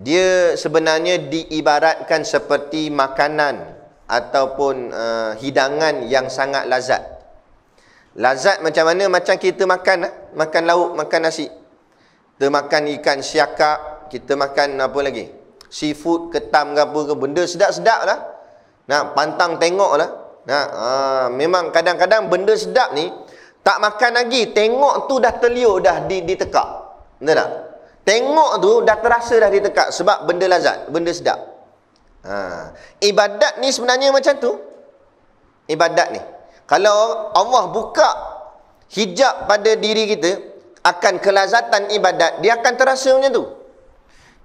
dia sebenarnya diibaratkan seperti makanan ataupun hidangan yang sangat lazat. Lazat macam mana? Macam kita makan lauk, makan nasi. Kita makan ikan siakap, kita makan apa lagi? Seafood, ketam ke apa ke, benda sedap-sedap lah. Pantang tengok lah. Memang kadang-kadang benda sedap ni tak makan lagi, tengok tu dah terliur dah ditekak. Betul tak? Tengok tu dah terasa dah ditekak sebab benda lazat, benda sedap. Ibadat ni sebenarnya macam tu. Ibadat ni, kalau Allah buka hijab pada diri kita akan kelazatan ibadat, dia akan terasa macam tu.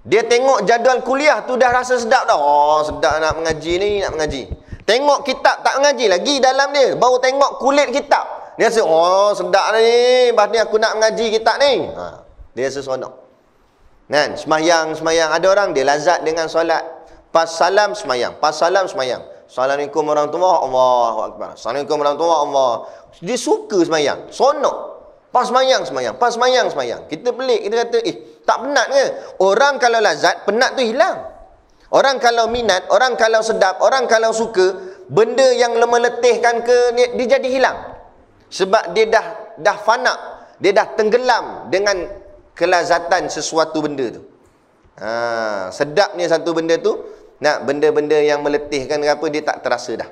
Dia tengok jadual kuliah tu dah rasa sedap dah. Sedap nak mengaji ni, nak mengaji. Tengok kitab tak mengaji lagi dalam dia. Baru tengok kulit kitab, dia rasa sedap ni, lepas ni aku nak mengaji kitab ni. Dia rasa seronok. Semayang. Ada orang dia lazat dengan solat. Pas salam semayang, pas salam semayang. Assalamualaikum warahmatullahi wabarakatuh. Allahu akbar. Assalamualaikum warahmatullahi wabarakatuh. Dia suka semayang, seronok. Pas semayang. Kita pelik, kita kata, tak penat ke? Orang kalau lazat, penat tu hilang. Orang kalau minat, orang kalau sedap, orang kalau suka, benda yang meletihkan ke, dia jadi hilang. Sebab dia dah fana, dia dah tenggelam dengan kelazatan sesuatu benda tu. Sedapnya satu benda tu, benda-benda yang meletihkan ke apa, dia tak terasa dah.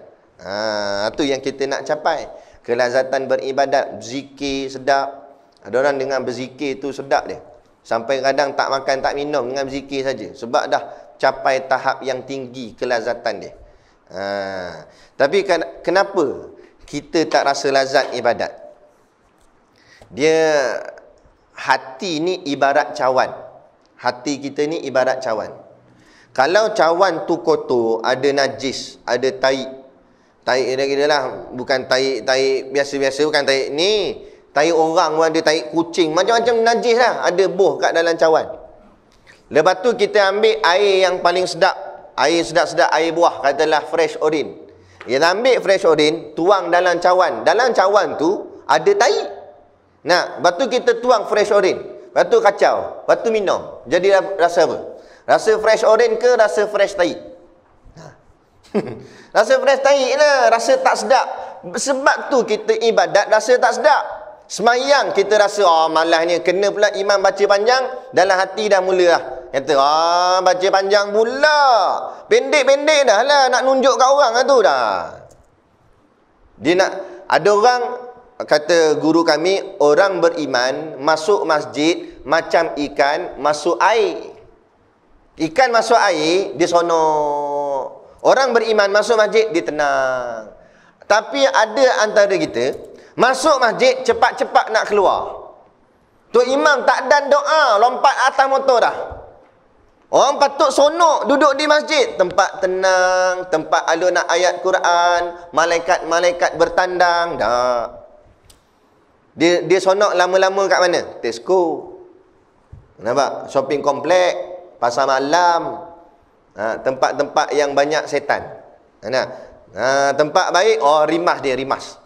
Itu yang kita nak capai. Kelazatan beribadat, zikir sedap. Ada orang dengan berzikir tu sedap dia. Sampai kadang tak makan, tak minum dengan berzikir saja. Sebab dah capai tahap yang tinggi kelazatan dia. Tapi kenapa kita tak rasa lazat ibadat? Dia, hati ni ibarat cawan. Hati kita ni ibarat cawan. Kalau cawan tu kotor, ada najis, ada taik. Taik dia lah, bukan taik biasa-biasa, bukan taik ni. Taik orang pun ada, taik kucing, macam-macam najis lah, ada boh kat dalam cawan. Lepas tu kita ambil air yang paling sedap, air sedap-sedap, air buah, katalah fresh orange. Kita ambil fresh orange, tuang dalam cawan. Dalam cawan tu ada taik. Lepas tu kita tuang fresh orange. Lepas tu kacau, lepas tu minum. Jadi rasa apa? Rasa fresh orange ke rasa fresh taik? Rasa fresh taik lah, rasa tak sedap. Sebab tu kita ibadat rasa tak sedap. Semayang kita rasa malahnya, kena pula imam baca panjang, dalam hati dah mula lah. Kata, baca panjang pula. Pendek-pendek dah lah nak nunjuk kat orang lah tu dah. Dia nak, ada orang, kata guru kami, orang beriman masuk masjid macam ikan masuk air. Ikan masuk air, dia sonok. Orang beriman masuk masjid, dia tenang. Tapi ada antara kita, masuk masjid, cepat-cepat nak keluar. Tok Imam tak dan doa, lompat atas motor dah. Orang patut sonok duduk di masjid. Tempat tenang, tempat alunan ayat Quran, malaikat-malaikat bertandang. Tak. Dia sonok lama-lama kat mana? Tesco. Nampak? Shopping komplek, pasar malam, tempat-tempat yang banyak setan. Tempat baik, rimas dia, rimas.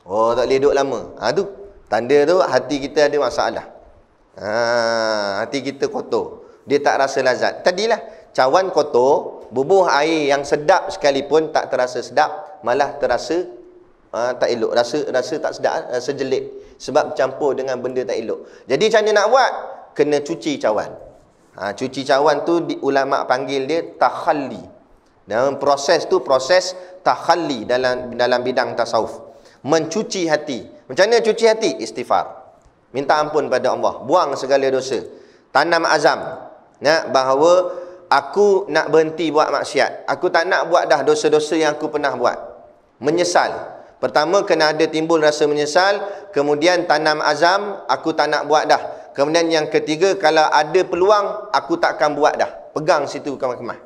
Tak boleh duduk lama. Tu tanda tu hati kita ada masalah. Hati kita kotor. Dia tak rasa lazat. Tadilah cawan kotor, bubuh air yang sedap sekalipun tak terasa sedap, malah terasa tak elok. Rasa tak sedap, rasa jelek. Sebab campur dengan benda tak elok. Jadi macam mana nak buat? Kena cuci cawan. Cuci cawan tu ulama panggil dia takhalli. Dalam proses tu proses takhalli dalam bidang tasawuf. Mencuci hati. Macam mana cuci hati? Istighfar. Minta ampun pada Allah. Buang segala dosa. Tanam azam. Bahawa aku nak berhenti buat maksiat. Aku tak nak buat dah dosa-dosa yang aku pernah buat. Menyesal. Pertama kena ada timbul rasa menyesal. Kemudian tanam azam. Aku tak nak buat dah. Kemudian yang ketiga, kalau ada peluang, aku takkan buat dah. Pegang situ kemah-kemah.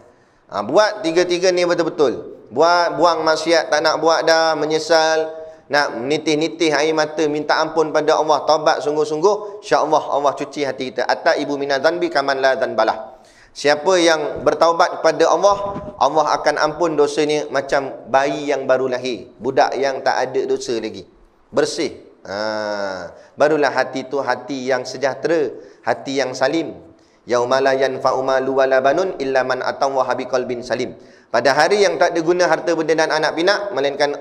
Buat tiga-tiga ni betul-betul. Buang maksiat, tak nak buat dah, menyesal. Nak nitih-nitih air mata, minta ampun pada Allah, taubat sungguh-sungguh, insya-Allah Allah cuci hati kita. Atta ibu minadzanbi kaman la dzanbalah. Siapa yang bertaubat kepada Allah, Allah akan ampun dosanya macam bayi yang baru lahir, budak yang tak ada dosa lagi. Bersih. Barulah hati tu hati yang sejahtera, hati yang salim. Yauma la yanfa'u malu wala banun illa man atallaha biqalbin salim. Pada hari yang tak ada guna harta benda dan anak pinak, melainkan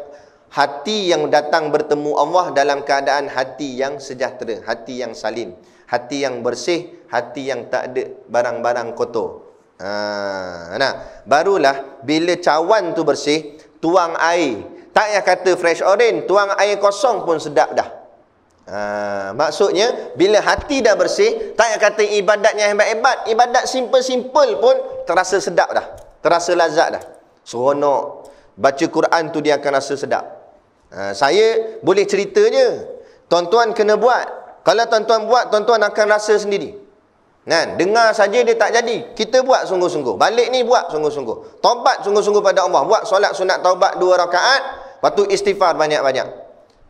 hati yang datang bertemu Allah dalam keadaan hati yang sejahtera, hati yang salim, hati yang bersih, hati yang tak ada barang-barang kotor. Barulah bila cawan tu bersih, tuang air. Tak payah kata fresh orange, tuang air kosong pun sedap dah. Maksudnya bila hati dah bersih, tak payah kata ibadatnya hebat-hebat, ibadat simple-simple pun terasa sedap dah, terasa lazat dah, seronok. Baca Quran tu dia akan rasa sedap. Saya boleh cerita je, tuan-tuan kena buat. Kalau tuan-tuan buat, tuan-tuan akan rasa sendiri. Dengar saja dia tak jadi. Kita buat sungguh-sungguh. Balik ni buat sungguh-sungguh. Taubat sungguh-sungguh pada Allah. Buat solat sunat taubat 2 rakaat. Lepas tu istighfar banyak-banyak.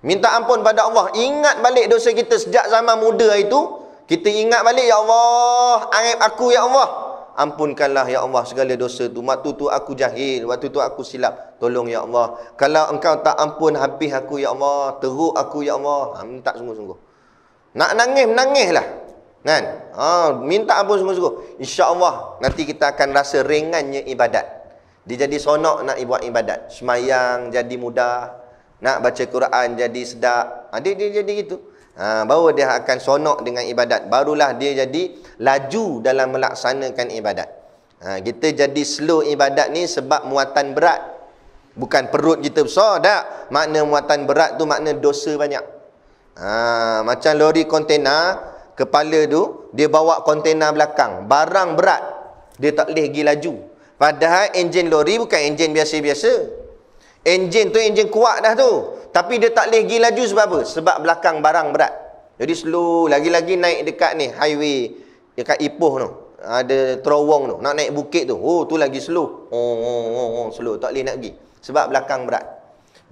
Minta ampun pada Allah. Ingat balik dosa kita sejak zaman muda itu. Kita ingat balik, ya Allah, aib aku ya Allah. Ampunkanlah ya Allah segala dosa tu. Waktu tu aku jahil, waktu tu aku silap. Tolong ya Allah. Kalau engkau tak ampun, habis aku ya Allah. Teruk aku ya Allah. Minta sungguh-sungguh. Nak nangis, menangislah. Minta ampun sungguh-sungguh. InsyaAllah nanti kita akan rasa ringannya ibadat. Dia jadi sonok nak buat ibadat. Semayang jadi mudah, nak baca Quran jadi sedap. Dia jadi gitu. Baru dia akan sonok dengan ibadat. Barulah dia jadi laju dalam melaksanakan ibadat. Kita jadi slow ibadat ni sebab muatan berat. Bukan perut kita besar, tak. Makna muatan berat tu makna dosa banyak. Macam lori kontena, kepala tu dia bawa kontena belakang, barang berat, dia tak boleh pergi laju. Padahal enjin lori bukan enjin biasa-biasa. Enjin tu enjin kuat dah tu, tapi dia tak boleh pergi laju sebab apa? Sebab belakang barang berat. Jadi slow. Lagi-lagi naik dekat ni highway dekat Ipoh tu, ada terowong tu, nak naik bukit tu, tu lagi slow. Slow, tak boleh nak pergi sebab belakang berat.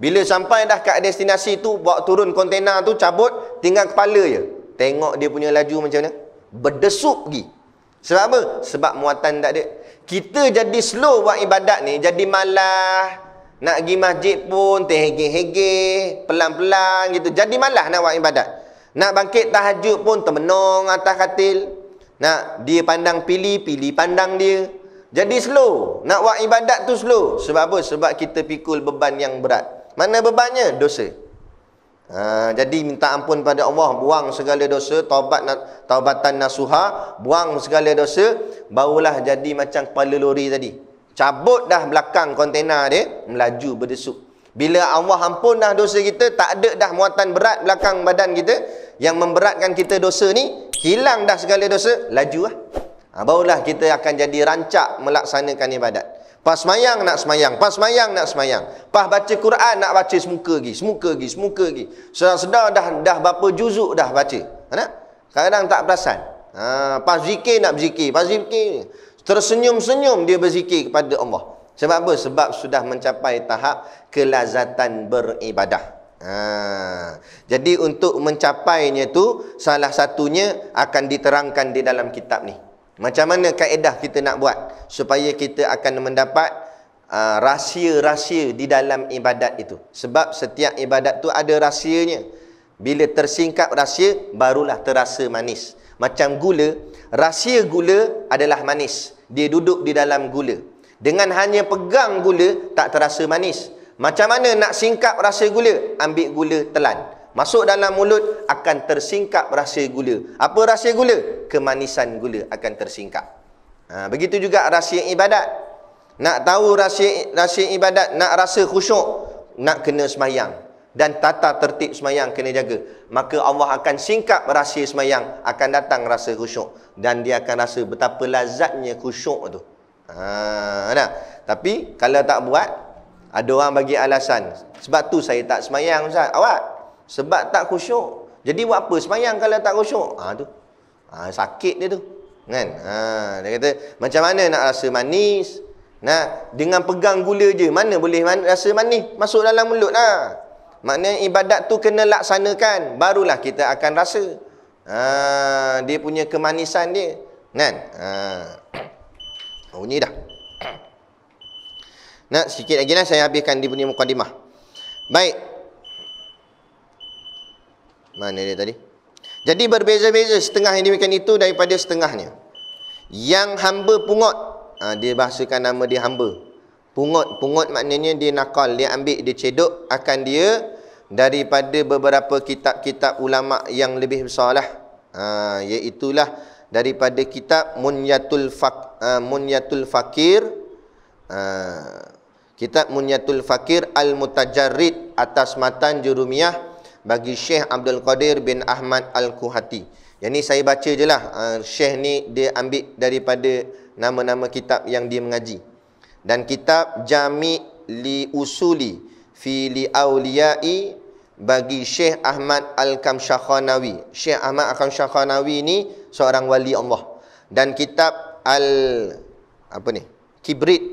Bila sampai dah kat destinasi tu, bawa turun kontena tu, cabut, tinggal kepala je. Tengok dia punya laju macam mana? Berdesuk pergi. Sebab apa? Sebab muatan tak ada. Kita jadi slow buat ibadat ni, jadi malas. Nak pergi masjid pun terhege-hege, pelan-pelan gitu. Jadi malas nak buat ibadat. Nak bangkit tahajud pun termenung atas katil. Nak dia pandang pilih pandang dia. Jadi slow. Nak buat ibadat tu slow. Sebab apa? Sebab kita pikul beban yang berat. Mana bebannya? Dosa. Jadi minta ampun pada Allah, buang segala dosa, taubatan nasuha, buang segala dosa, barulah jadi macam kepala lori tadi. Cabut dah belakang kontena dia, melaju berdesuk. Bila Allah ampun dah dosa kita, tak ada dah muatan berat belakang badan kita yang memberatkan kita dosa ni, hilang dah segala dosa, laju lah. Barulah kita akan jadi rancak melaksanakan ibadat. Pas semayang nak semayang, pas semayang nak semayang, pas baca Quran nak baca semuka lagi. Sedar-sedar dah berapa juzuk dah baca. Kadang tak perasan. Pas zikir nak berzikir, pas zikir tersenyum-senyum dia berzikir kepada Allah. Sebab apa? Sebab sudah mencapai tahap kelazatan beribadah. Jadi untuk mencapainya tu, salah satunya akan diterangkan di dalam kitab ni. Macam mana kaedah kita nak buat supaya kita akan mendapat rahsia-rahsia di dalam ibadat itu. Sebab setiap ibadat tu ada rahsianya. Bila tersingkap rahsia, barulah terasa manis. Macam gula, rahsia gula adalah manis. Dia duduk di dalam gula. Dengan hanya pegang gula, tak terasa manis. Macam mana nak singkap rasa gula? Ambil gula telan. Masuk dalam mulut, akan tersingkap rasa gula. Apa rasa gula? Kemanisan gula akan tersingkap. Begitu juga rahsia ibadat. Nak tahu rahsia ibadat, nak rasa khusyuk, nak kena semayang. Dan tata tertib semayang kena jaga. Maka Allah akan singkap rahsia semayang, akan datang rasa khusyuk. Dan dia akan rasa betapa lazatnya khusyuk tu. Tapi kalau tak buat, ada orang bagi alasan, sebab tu saya tak semayang Ustaz. Awak sebab tak khusyuk. Jadi buat apa semayang kalau tak khusyuk? Sakit dia tu. Kan? Dia kata, macam mana nak rasa manis? Dengan pegang gula je, mana boleh rasa manis? Masuk dalam mulut lah. Maknanya ibadat tu kena laksanakan, barulah kita akan rasa. Dia punya kemanisan dia. Kan? Bunyi dah. Sikit lagi lah saya habiskan dia punya mukadimah. Baik. Mana dia tadi? Jadi berbeza-beza setengah yang demikian itu daripada setengahnya. Yang hamba pungut, dia bahasakan nama dia hamba. Pungut maknanya dia nakal, dia ambil, dia cedok akan dia daripada beberapa kitab-kitab ulama yang lebih besar lah. Iaitulah daripada kitab Munyatul Fakir, kitab Munyatul Fakir Al-Mutajarrid atas matan Jurumiyah bagi Syekh Abdul Qadir bin Ahmad Al-Kuhati. Yang ni saya baca je lah. Syekh ni dia ambil daripada nama-nama kitab yang dia mengaji. Dan kitab Jami' li Usuli fi li Awliyai bagi Syekh Ahmad Al-Kamshakhanawi. Syekh Ahmad Al-Kamshakhanawi ni seorang wali Allah. Dan kitab Kibrit.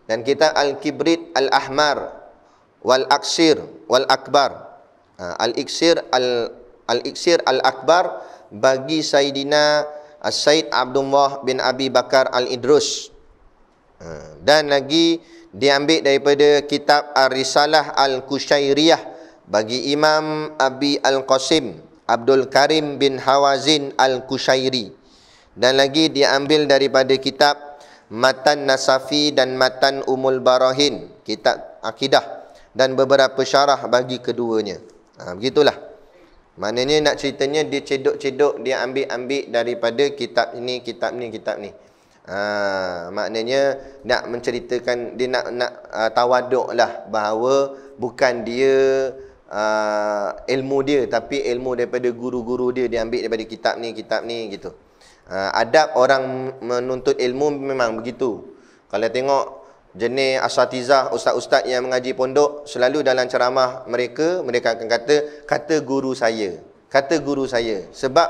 Dan kitab Al-Kibrit Al-Ahmar Wal-Aksir Wal-Akbar. Al-Iksir Al-Akbar bagi Sayyidina Said Abdullah bin Abi Bakar Al-Idrus. Dan lagi diambil daripada kitab Ar-Risalah Al-Kushairiyah bagi Imam Abi Al-Qasim Abdul Karim bin Hawazin Al-Kushairi. Dan lagi diambil daripada kitab Matan Nasafi dan Matan Umul Barahin, kitab akidah, dan beberapa syarah bagi keduanya. Begitulah. Maknanya nak ceritanya dia cedok-cedok, dia ambil-ambil daripada kitab ini, kitab ni. Maknanya nak menceritakan, dia nak tawaduk lah bahawa bukan dia ilmu dia, tapi ilmu daripada guru-guru dia ambil daripada kitab ni gitu. Adab orang menuntut ilmu memang begitu. Kalau tengok jenis asatizah, ustaz-ustaz yang mengaji pondok, selalu dalam ceramah mereka akan kata guru saya. Sebab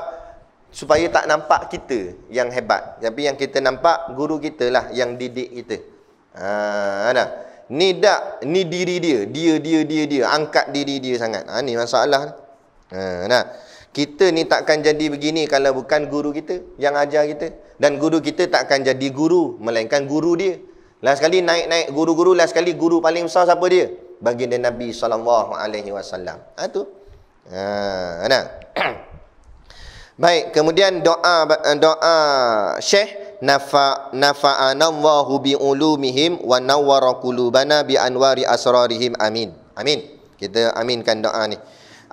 supaya tak nampak kita yang hebat, tapi yang kita nampak guru kita lah yang didik kita. Ni diri dia angkat diri dia sangat. Ni masalah. Kita ni takkan jadi begini kalau bukan guru kita yang ajar kita. Dan guru kita takkan jadi guru, melainkan guru dia. Last kali naik guru-guru, last kali guru paling besar siapa dia? Baginda Nabi SAW. Tu. Baik, kemudian doa Syekh nafa'anallahu bi'ulumihim wa nawwara qulubana bi anwari asrarihim. Amin. Kita aminkan doa ni.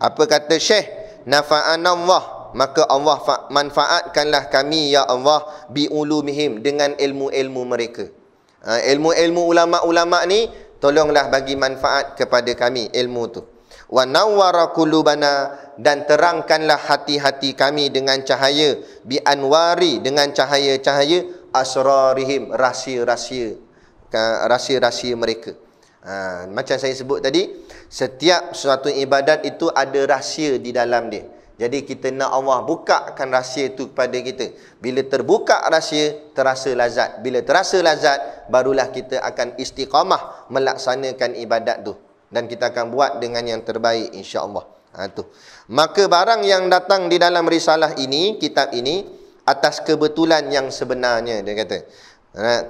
Apa kata Syekh? Nafa'anallah, maka Allah manfaatkanlah kami ya Allah biulumihim, dengan ilmu-ilmu mereka. Ilmu-ilmu ulama-ulama ni tolonglah bagi manfaat kepada kami ilmu tu. Wa nawwara qulubana, dan terangkanlah hati-hati kami dengan cahaya, bi anwari, dengan cahaya-cahaya asrarihim, rahsia-rahsia mereka. Macam saya sebut tadi, setiap suatu ibadat itu ada rahsia di dalam dia. Jadi kita nak Allah bukakan rahsia itu kepada kita. Bila terbuka rahsia, terasa lazat. Bila terasa lazat, barulah kita akan istiqamah melaksanakan ibadat tu. Dan kita akan buat dengan yang terbaik, insya-Allah. Tu. Maka barang yang datang di dalam risalah ini, kitab ini, atas kebetulan yang sebenarnya, dia kata.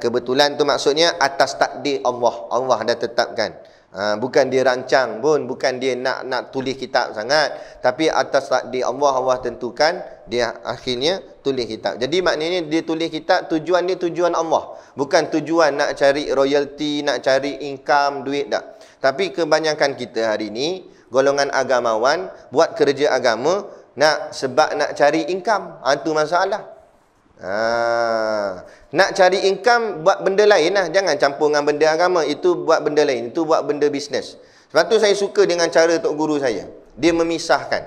Kebetulan tu maksudnya atas takdir Allah. Allah dah tetapkan. Bukan dia rancang pun, bukan dia nak tulis kitab sangat, tapi atas takdir Allah, Allah tentukan dia akhirnya tulis kitab. Jadi maknanya dia tulis kitab, tujuan dia tujuan Allah, bukan tujuan nak cari royalty, nak cari income, duit tak. Tapi kebanyakan kita hari ni, golongan agamawan, buat kerja agama sebab nak cari income. Itu masalah. Nak cari income, buat benda lain lah. Jangan campur dengan benda agama. Itu buat benda lain, itu buat benda bisnes. Sebab tu saya suka dengan cara Tok Guru saya. Dia memisahkan.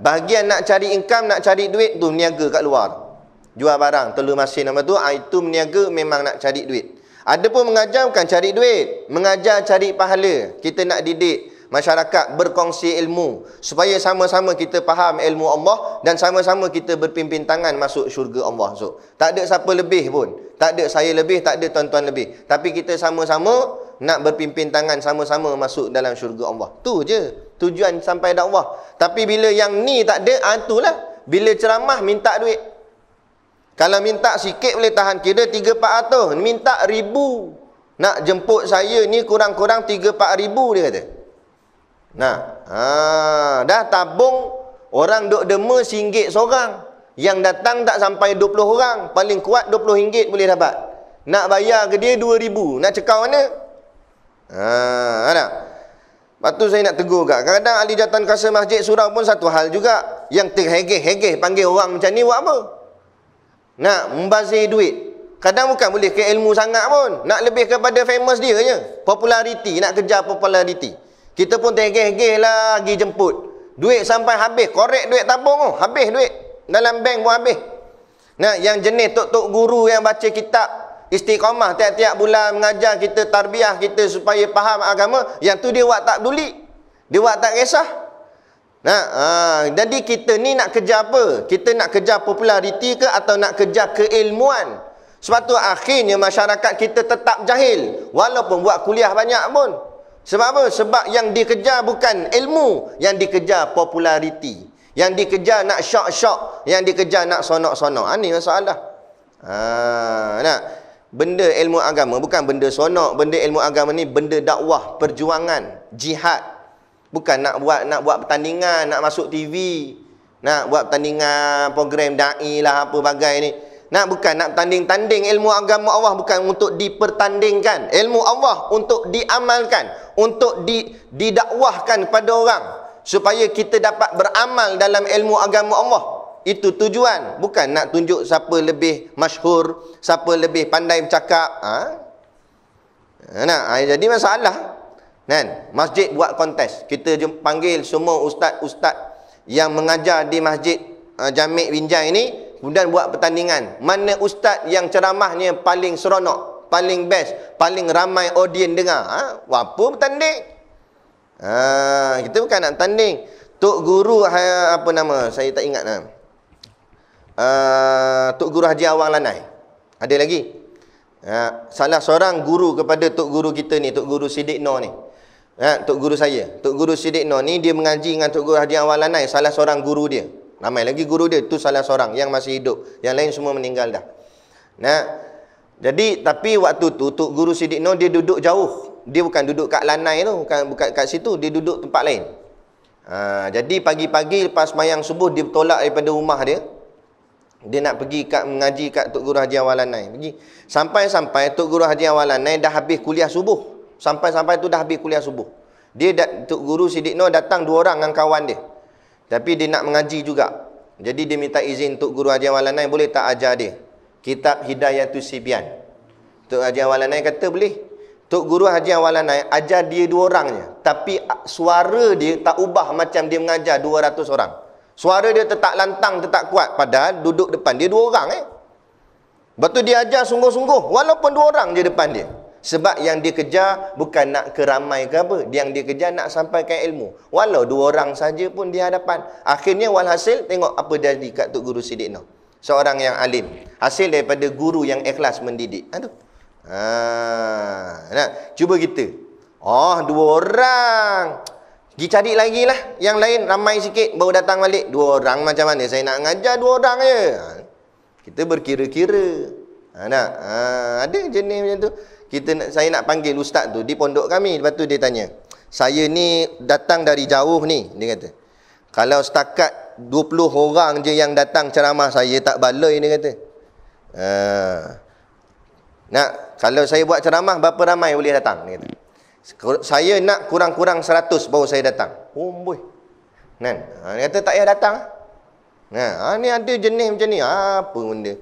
Bahagian nak cari income, nak cari duit, tu meniaga kat luar. Jual barang, telur masin nama tu, itu meniaga, memang nak cari duit. Ada pun mengajar bukan cari duit, mengajar cari pahala. Kita nak didik masyarakat berkongsi ilmu supaya sama-sama kita faham ilmu Allah dan sama-sama kita berpimpin tangan masuk syurga Allah. So, tak ada siapa lebih pun. Tak ada saya lebih, tak ada tuan-tuan lebih. Tapi kita sama-sama nak berpimpin tangan, sama-sama masuk dalam syurga Allah. Tu je tujuan sampai dakwah. Tapi bila yang ni tak ada, itulah. Bila ceramah minta duit. Kalau minta sikit boleh tahan kira 3-400, minta 1000. Nak jemput saya ni kurang-kurang 3-4 ribu dia kata. Dah tabung, orang duk dema RM1 seorang. Yang datang tak sampai 20 orang. Paling kuat RM20 boleh dapat. Nak bayar ke dia 2,000. Nak cekau mana? Lepas tu saya nak tegur kat. Kadang-kadang ahli jawatan kuasa masjid surau pun satu hal juga. Yang terhegeh-hegeh panggil orang macam ni buat apa? Nak membazir duit. Kadang bukan boleh ke ilmu sangat pun. Nak lebih kepada famous dia je. Populariti. Nak kejar populariti. Kita pun tergeh-geh lah pergi jemput. Duit sampai habis. Korek duit tabung tu. Habis duit. Dalam bank pun habis. Yang jenis tok-tok guru yang baca kitab istiqamah tiap-tiap bulan mengajar kita, tarbiyah kita supaya faham agama. Yang tu dia buat tak peduli. Dia buat tak kisah. Jadi kita ni nak kejar apa? Kita nak kejar populariti ke atau nak kejar keilmuan? Sebab tu akhirnya masyarakat kita tetap jahil. Walaupun buat kuliah banyak pun. Sebab apa? Sebab yang dikejar bukan ilmu. Yang dikejar populariti. Yang dikejar nak syok-syok. Yang dikejar nak sonok-sonok. Ini masalah. Benda ilmu agama bukan benda sonok. Benda ilmu agama ni benda dakwah, perjuangan, jihad. Bukan nak buat pertandingan, nak masuk TV, nak buat pertandingan program da'i lah apa bagai ni. Bukan nak tanding-tanding. Ilmu agama Allah bukan untuk dipertandingkan. Ilmu Allah untuk diamalkan, untuk didakwahkan kepada orang supaya kita dapat beramal dalam ilmu agama Allah. Itu tujuan. Bukan nak tunjuk siapa lebih masyhur, siapa lebih pandai bercakap. Jadi masalah. Masjid buat kontes. Kita panggil semua ustaz-ustaz yang mengajar di masjid Jamik Binjai ni, kemudian buat pertandingan. Mana ustaz yang ceramahnya paling seronok, paling best, paling ramai audien dengar. Apa bertanding? Kita bukan nak bertanding. Tok Guru apa nama? Saya tak ingat nama. Tok Guru Haji Awang Lanai. Ada lagi? Salah seorang guru kepada Tok Guru kita ni, Tok Guru Siddiq Noor ni. Tok Guru saya, Tok Guru Siddiq Noor ni, dia mengaji dengan Tok Guru Haji Awang Lanai. Salah seorang guru dia. Ramai lagi guru dia. Tu salah seorang yang masih hidup. Yang lain semua meninggal dah. Jadi tapi waktu tu Tok Guru Siddiq Noor dia duduk jauh. Dia bukan duduk kat Lanai tu, bukan kat situ, dia duduk tempat lain. Jadi pagi-pagi lepas sembahyang subuh dia bertolak daripada rumah dia. Dia nak pergi mengaji kat Tok Guru Haji Awang Lanai. Pergi. Sampai-sampai Tok Guru Haji Awang Lanai dah habis kuliah subuh. Sampai-sampai tu dah habis kuliah subuh. Tok Guru Siddik Nur datang 2 orang dengan kawan dia. Tapi dia nak mengaji juga. Jadi dia minta izin Tok Guru Haji Awalanai boleh tak ajar dia kitab Hidayatus Sibyan. Tok Haji Awalanai kata boleh. Tok Guru Haji Awalanai ajar dia 2 orang je. Tapi suara dia tak ubah macam dia mengajar 200 orang. Suara dia tetap lantang, tetap kuat. Padahal duduk depan dia 2 orang Lepas tu dia ajar sungguh-sungguh. Walaupun 2 orang je depan dia. Sebab yang dia kejar bukan nak keramai ke apa. Yang dia kejar nak sampaikan ilmu. Walau 2 orang saja pun di hadapan. Akhirnya walhasil tengok apa jadi kat Tok Guru Siddik Nur. Seorang yang alim. Hasil daripada guru yang ikhlas mendidik. Aduh. Nak cuba kita. 2 orang. Pergi cari lagi lah. Yang lain ramai sikit baru datang balik. 2 orang macam mana saya nak ngajar 2 orang je. Kita berkira-kira. Ada jenis macam tu. Saya nak panggil ustaz tu di pondok kami. Lepas tu dia tanya, saya ni datang dari jauh ni. Dia kata, kalau setakat 20 orang je yang datang ceramah saya tak baloi, dia kata. Nak, kalau saya buat ceramah berapa ramai boleh datang? Dia kata. Saya nak kurang-kurang 100 baru saya datang. Oh boy. Dia kata tak payah datang. Ni ada jenis macam ni. Apa benda?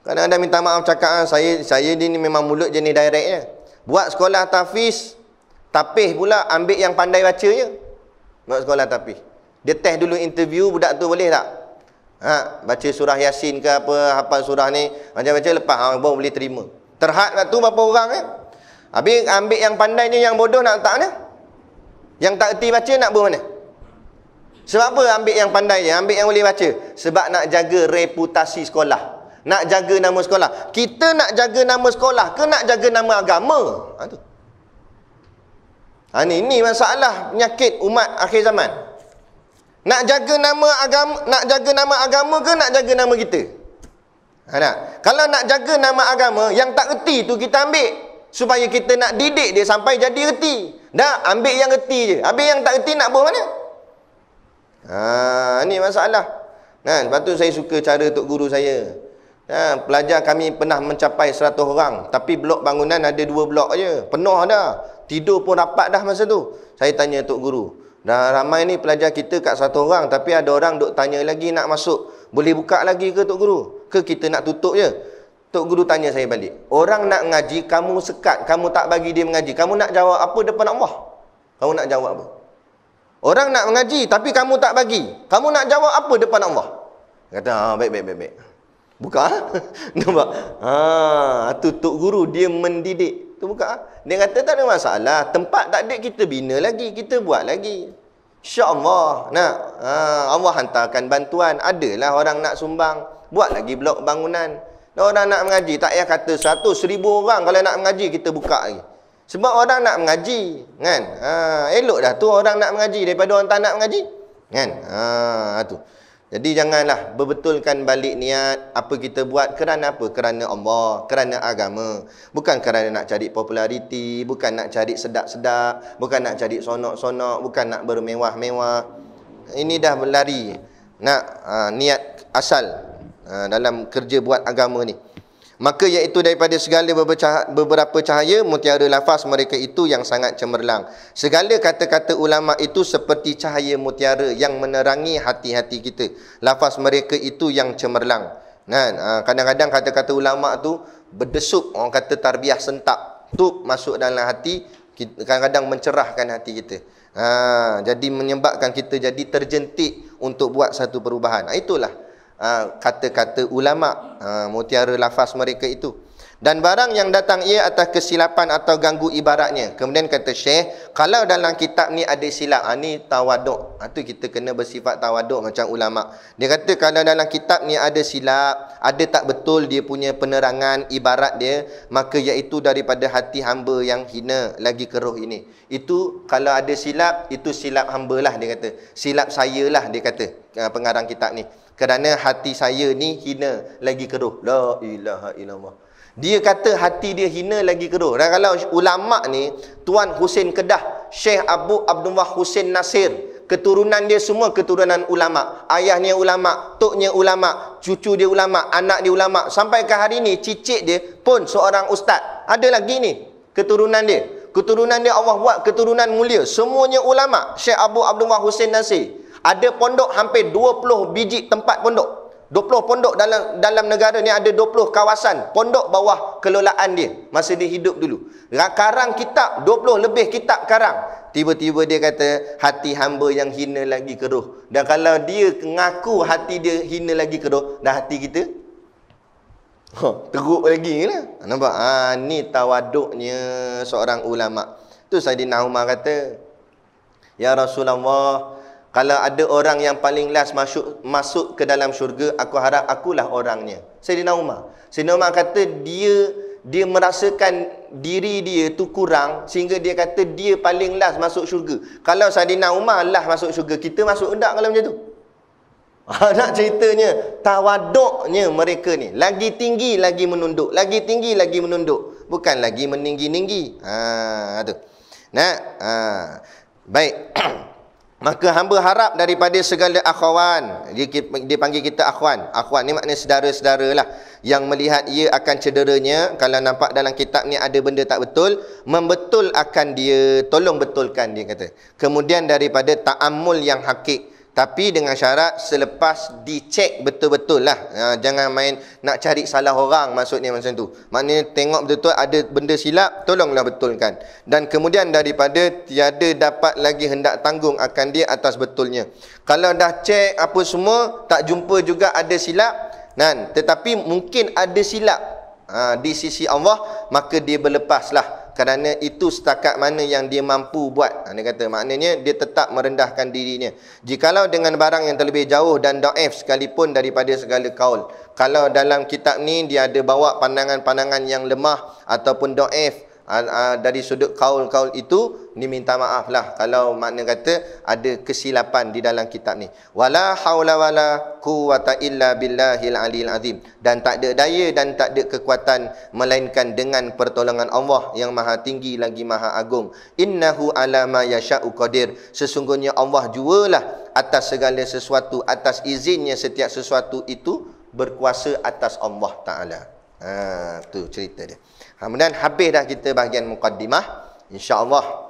Kadang-kadang minta maaf cakap, saya ni memang mulut jenis direct je. Buat sekolah tahfiz, tapis pula ambil yang pandai baca je. Buat sekolah tahfiz. Dia test dulu interview budak tu boleh tak? Baca surah Yasin ke apa, hafal surah ni, baca-baca lepas baru boleh terima. Terhad kat tu berapa orang Habis ambil yang pandai je, yang bodoh nak letak mana? Yang tak erti baca nak buat mana? Sebab apa ambil yang pandai je, ambil yang boleh baca? Sebab nak jaga reputasi sekolah. Nak jaga nama sekolah. Kita nak jaga nama sekolah ke nak jaga nama agama? Ini masalah penyakit umat akhir zaman. Nak jaga nama agama ke nak jaga nama kita? Kalau nak jaga nama agama, yang tak erti tu kita ambil. Supaya kita nak didik dia sampai jadi erti. Dah, ambil yang erti je. Habis yang tak erti nak buat mana? Ini masalah. Lepas tu saya suka cara Tok Guru saya. Pelajar kami pernah mencapai 100 orang. Tapi blok bangunan ada 2 blok je. Penuh dah. Tidur pun rapat dah masa tu. Saya tanya Tok Guru, dah ramai ni pelajar kita kat 100 orang. Tapi ada orang duk tanya lagi nak masuk. Boleh buka lagi ke Tok Guru? Ke kita nak tutup je? Tok Guru tanya saya balik. Orang nak ngaji, kamu sekat. Kamu tak bagi dia mengaji. Kamu nak jawab apa depan Allah? Kamu nak jawab apa? Orang nak mengaji tapi kamu tak bagi. Kamu nak jawab apa depan Allah? Kata, baik. Buka. Nampak? Tu Tok Guru dia mendidik. Tu buka. Dia kata tak ada masalah. Tempat tak ada kita bina lagi, kita buat lagi. Insya-Allah. Allah hantarkan bantuan. Adalah orang nak sumbang, buat lagi blok bangunan. Orang nak mengaji tak payah kata 100, 1000 orang kalau nak mengaji kita buka lagi. Sebab orang nak mengaji, kan? Elok dah tu orang nak mengaji daripada orang tak nak mengaji. Kan? Tu. Jadi janganlah berbetulkan balik niat apa kita buat kerana apa? Kerana Allah, kerana agama. Bukan kerana nak cari populariti, bukan nak cari sedap-sedap, bukan nak cari sonok-sonok, bukan nak bermewah-mewah. Ini dah berlari. Nak niat asal dalam kerja buat agama ni. Maka iaitu daripada segala beberapa cahaya mutiara lafaz mereka itu yang sangat cemerlang. Segala kata-kata ulama itu seperti cahaya mutiara yang menerangi hati-hati kita. Lafaz mereka itu yang cemerlang. Kadang-kadang kata-kata ulama tu berdesup, orang kata tarbiyah sentak, tu masuk dalam hati, kadang-kadang mencerahkan hati kita. Jadi menyebabkan kita jadi terjentik untuk buat satu perubahan. Itulah kata-kata ulama, mutiara lafaz mereka itu. Dan barang yang datang ia atas kesilapan atau ganggu ibaratnya. Kemudian kata Syekh, kalau dalam kitab ni ada silap, ni tawaduk. Tu kita kena bersifat tawaduk macam ulama. Dia kata kalau dalam kitab ni ada silap, ada tak betul dia punya penerangan ibarat dia, maka iaitu daripada hati hamba yang hina lagi keruh ini. Itu kalau ada silap, itu silap hamba lah dia kata. Silap saya lah dia kata, pengarang kitab ni. Kerana hati saya ni hina lagi keruh. La ilaha illallah. Dia kata hati dia hina lagi keruh. Dan kalau ulama ni, Tuan Husin Kedah, Syekh Abu Abdullah Husin Nasir, keturunan dia semua keturunan ulama. Ayahnya ulama, toknya ulama, cucu dia ulama, anak dia ulama. Sampai ke hari ni cicit dia pun seorang ustaz. Ada lagi ni keturunan dia. Keturunan dia Allah buat keturunan mulia. Semuanya ulama. Syekh Abu Abdullah Hussein Nasir. Ada pondok hampir 20 biji tempat pondok. 20 pondok dalam negara ni, ada 20 kawasan pondok bawah kelolaan dia masa dia hidup dulu. Karang kitab 20 lebih kitab karang. Tiba-tiba dia kata hati hamba yang hina lagi keruh. Dan kalau dia ngaku hati dia hina lagi keruh, dah hati kita teruk lagi lah. Nampak? Ni tawaduknya seorang ulama. Tu Saidina Umar kata, ya Rasulullah, kalau ada orang yang paling last masuk ke dalam syurga, aku harap akulah orangnya. Saidina Umar. Saidina Umar kata dia merasakan diri dia tu kurang sehingga dia kata dia paling last masuk syurga. Kalau Saidina Umar last masuk syurga, kita masuk endak kalau macam tu? Nak ceritanya tawaduknya mereka ni. Lagi tinggi lagi menunduk, lagi tinggi lagi menunduk, bukan lagi meninggi-ninggi. Tu. Baik. Maka hamba harap daripada segala akhwan, dia panggil kita akhwan. Akhwan ni maknanya saudara-saudara lah, yang melihat ia akan cederanya, kalau nampak dalam kitab ni ada benda tak betul, membetul akan dia, tolong betulkan, dia kata. Kemudian daripada ta'ammul yang hakik, tapi dengan syarat selepas dicek betul-betul lah. Jangan main nak cari salah orang, maksudnya macam tu. Maknanya tengok betul-betul ada benda silap, tolonglah betulkan. Dan kemudian daripada tiada dapat lagi hendak tanggung akan dia atas betulnya. Kalau dah cek apa semua, tak jumpa juga ada silap, tetapi mungkin ada silap di sisi Allah, maka dia berlepaslah. Kerana itu setakat mana yang dia mampu buat. Dia kata maknanya dia tetap merendahkan dirinya. Jikalau dengan barang yang terlebih jauh dan daif sekalipun daripada segala kaul. Kalau dalam kitab ni dia ada bawa pandangan-pandangan yang lemah ataupun daif dari sudut kaul-kaul itu, ni minta maaf lah kalau makna kata ada kesilapan di dalam kitab ni. Wala haula wala quwata illa billahil aliyil azim. Dan tak ada daya dan tak ada kekuatan melainkan dengan pertolongan Allah yang maha tinggi lagi maha agung. Innahu ala ma yasha'u qadir. Sesungguhnya Allah jualah atas segala sesuatu, atas izinnya setiap sesuatu itu berkuasa atas Allah Ta'ala. Tu cerita dia. Kemudian habis dah kita bahagian muqaddimah. InsyaAllah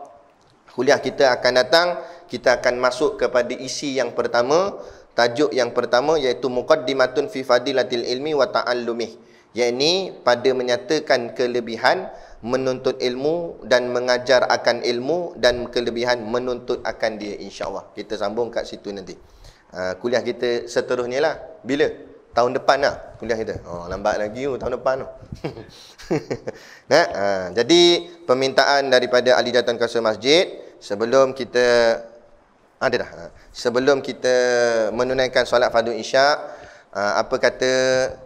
kuliah kita akan datang, kita akan masuk kepada isi yang pertama, tajuk yang pertama, iaitu muqaddimatun fi fadilatil ilmi wa ta'allumih, yakni pada menyatakan kelebihan menuntut ilmu dan mengajar akan ilmu, dan kelebihan menuntut akan dia. InsyaAllah kita sambung kat situ nanti. Kuliah kita seterusnya lah bila? Tahun depan lah kuliah kita. Lambat lagi tahun depan tu. Jadi permintaan daripada ahli jawatan kuasa masjid, sebelum kita sebelum kita menunaikan solat fardu isyak, apa kata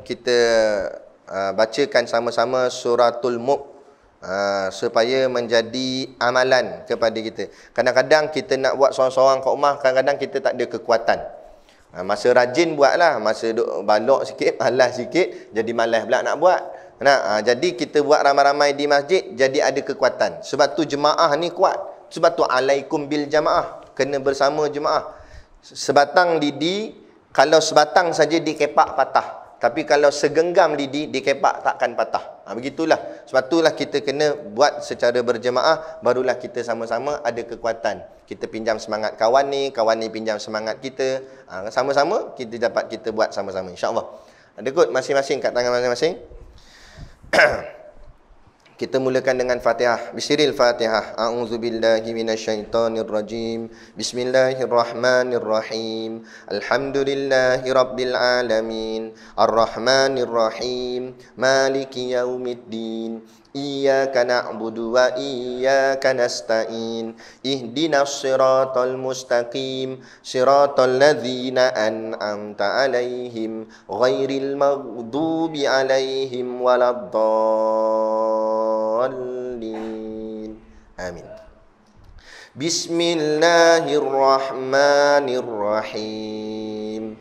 kita bacakan sama-sama suratul Mulk, supaya menjadi amalan kepada kita. Kadang-kadang kita nak buat seorang-seorang kat rumah, kadang-kadang kita tak ada kekuatan. Masa rajin buatlah, masa duk balok sikit, malas sikit, jadi malas pula nak buat. Jadi kita buat ramai-ramai di masjid, jadi ada kekuatan. Sebab tu jemaah ni kuat. Sebab tu alaikum bil jamaah, kena bersama jemaah. Sebatang lidi, kalau sebatang saja dikepak patah. Tapi kalau segenggam lidi dikepak takkan patah. Begitulah. Sebab itulah kita kena buat secara berjemaah, barulah kita sama-sama ada kekuatan. Kita pinjam semangat kawan ni pinjam semangat kita. Sama-sama kita dapat kita buat sama-sama, insya-Allah. Ada kot masing-masing kat tangan masing-masing. Kita mulakan dengan Fatihah. Bismillahil Fatihah. A'udzubillahi minasyaitonirrajim. Bismillahirrahmanirrahim. Alhamdulillahirabbil alamin. Arrahmanirrahim. Maliki yaumiddin. Iyyaka na'budu wa iyyaka nasta'in. Ihdinas siratal mustaqim. Siratal ladzina an'amta 'alaihim ghairil maghdubi 'alaihim waladdallin. Amin. Bismillahirrahmanirrahim.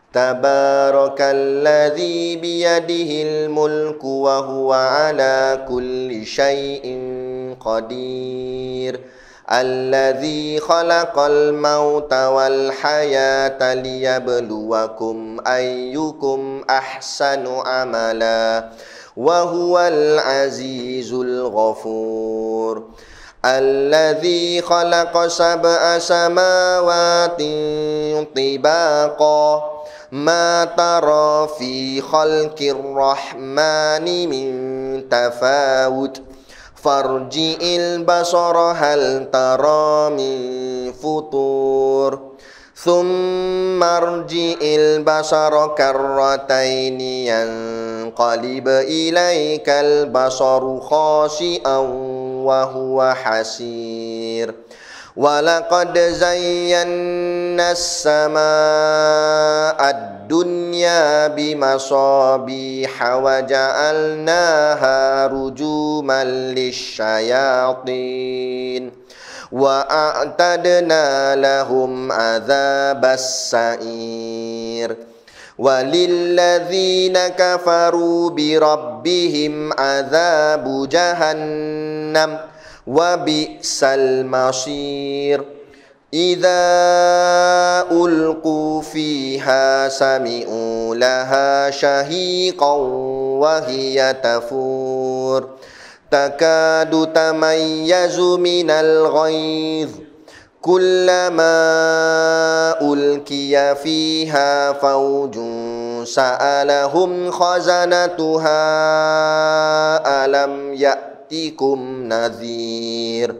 Tabarakalladzi biyadihil mulku wa huwa ala kulli syai'in qadir. Alladzi khalaqal mauta wal hayata liyabluwakum ayyukum ahsanu amala wa huwal azizul ghafur. الذي خلق سبع سماوات طباقا ما ترى في خلق الرحمن من تفاوت فارجع البصر هل ترى من فطور ثم ارجع البصر كرتين ينقلب إليك البصر خاسئا وهو حسير ولقد زينا السماء الدنيا بمصابيح وجعلناها رجوما للشياطين وأعتدنا لهم عذاب السعير وللذين كفروا بربهم عذاب جهنم وبئس المصير إذا ألقوا فيها سمعوا لها شهيقا وهي تفور تكاد تميز من الغيظ كلما ألقي فيها فوج سألهم خزنتها ألم يأتكم نذير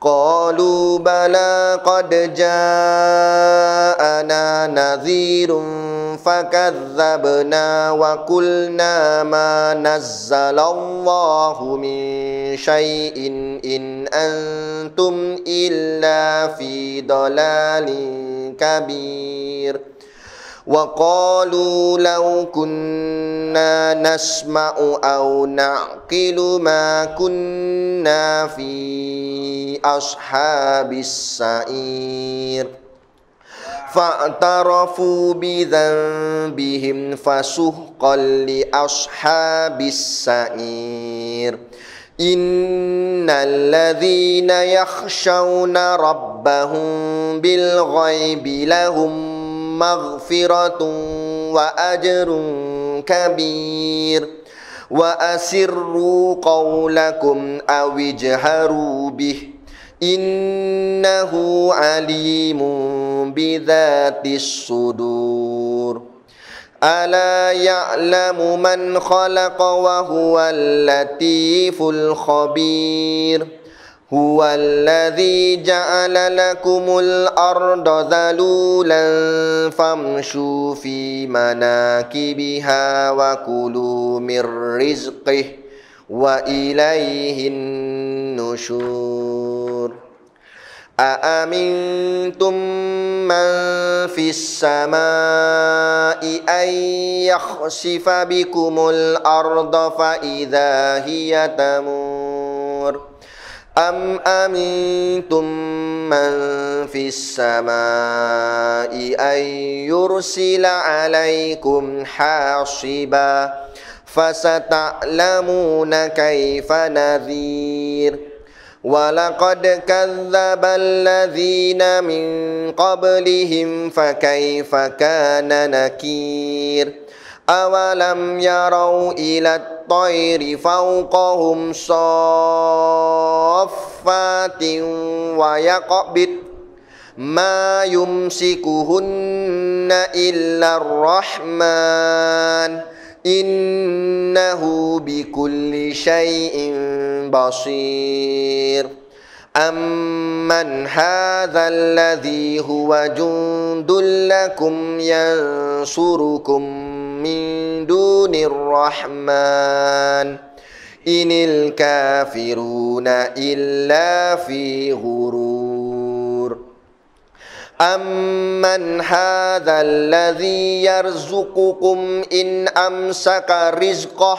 قالوا بلى قد جاءنا نذير فكذبنا وقلنا ما نزل الله من شيء إن أنتم إلا في ضلال كبير وقالوا لو كنا نسمع أو نعقل ما كنا في أصحاب السعير فاعترفوا بذنبهم فسحقا لأصحاب السعير إن الذين يخشون ربهم بالغيب لهم مغفرة وأجر كبير وأسروا قولكم أو اجهروا به إنه عليم بذات الصدور ألا يعلم من خلق وهو اللطيف الخبير هو الذي جعل لكم الأرض ذلولا فامشوا في مناكبها وكلوا من رزقه وإليه النشور أأمنتم من في السماء أن يخسف بكم الأرض فإذا هي تمور أم أمنتم من في السماء أن يرسل عليكم حاصبا فستعلمون كيف نذير ولقد كذب الذين من قبلهم فكيف كان نكير أولم يروا إلى الطير فوقهم صافات ويقبض ما يمسكهن إلا الرحمن إنه بكل شيء بصير أمن هذا الذي هو جند لكم ينصركم من دون الرحمن إن الكافرون إلا في غرور أمن هذا الذي يرزقكم إن أمسك رزقه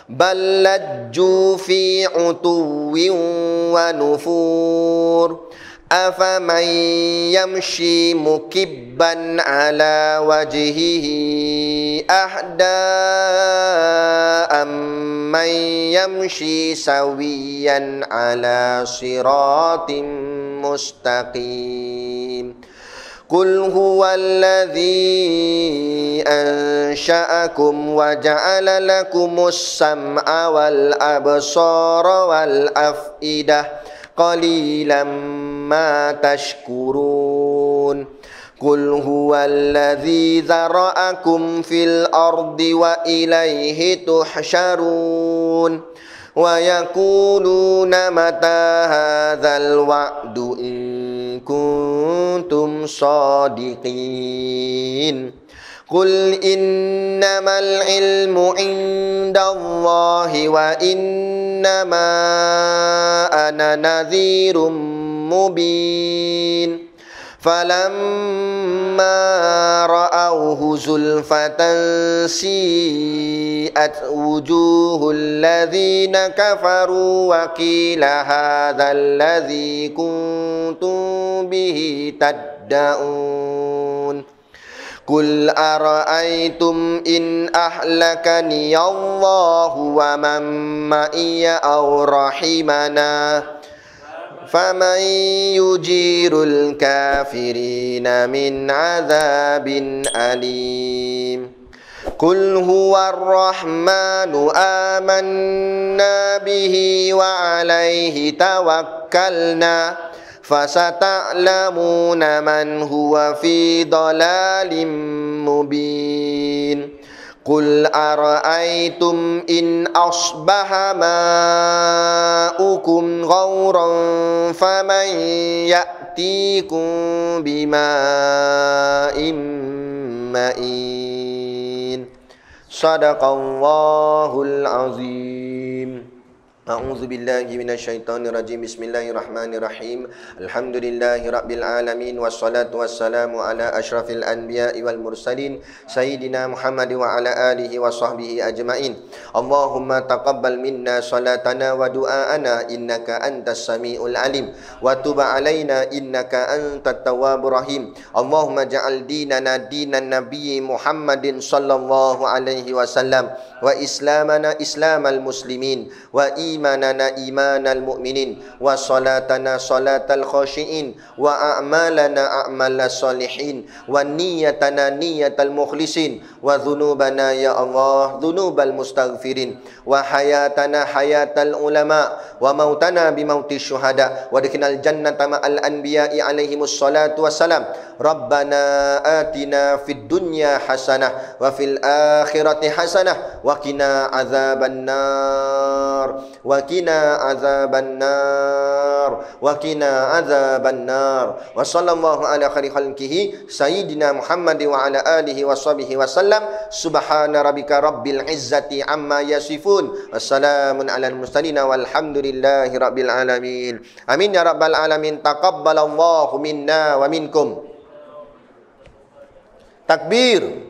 بل لجوا في عتو ونفور أفمن يمشي مكبا على وجهه أهدى أمن يمشي سويا على صراط مستقيم قل هو الذي أنشأكم وجعل لكم السمع والأبصار والأفئدة قليلا ما تشكرون قل هو الذي ذرأكم في الأرض وإليه تحشرون ويقولون متى هذا الوعد إن كنتم صادقين قل إنما العلم عند الله وإنما أنا نذير مبين فلما رأوه زلفة سيئت وجوه الذين كفروا وقيل هذا الذي كنتم به تدعون قل أرأيتم إن أهلكني الله ومن معي أو رحمنا فمن يجير الكافرين من عذاب أليم قل هو الرحمن آمنا به وعليه توكلنا فستعلمون من هو في ضلال مبين قل أرأيتم إن أصبح ماؤكم غورا فمن يأتيكم بماء معين صدق الله العظيم أعوذ بالله من الشيطان الرجيم بسم الله الرحمن الرحيم الحمد لله رب العالمين والصلاة والسلام على أشرف الأنبياء والمرسلين سيدنا محمد وعلى آله وصحبه أجمعين اللهم تقبل منا صلاتنا ودعاءنا إنك أنت السميع العليم وتب علينا إنك أنت التواب الرحيم اللهم اجعل ديننا دين النبي محمد صلى الله عليه وسلم وإسلامنا إسلام المسلمين وإيماننا إيمان المؤمنين وصلاتنا صلاة الخاشعين وأعمالنا أعمال الصالحين ونيتنا نية المخلصين وذنوبنا يا الله ذنوب المستغفرين وحياتنا حياة العلماء وموتنا بموت الشهداء وادخلنا الجنة مع الأنبياء عليهم الصلاة والسلام ربنا آتنا في الدنيا حسنة وفي الآخرة حسنة وقنا عذاب النار وقنا عذاب النار وقنا عذاب النار وصلى الله على خير خلقه سيدنا محمد وعلى آله وصحبه وسلم سبحان ربك رب العزة عما يصفون والسلام على المرسلين والحمد لله رب العالمين آمين يا رب العالمين تقبل الله منا ومنكم. Takbir.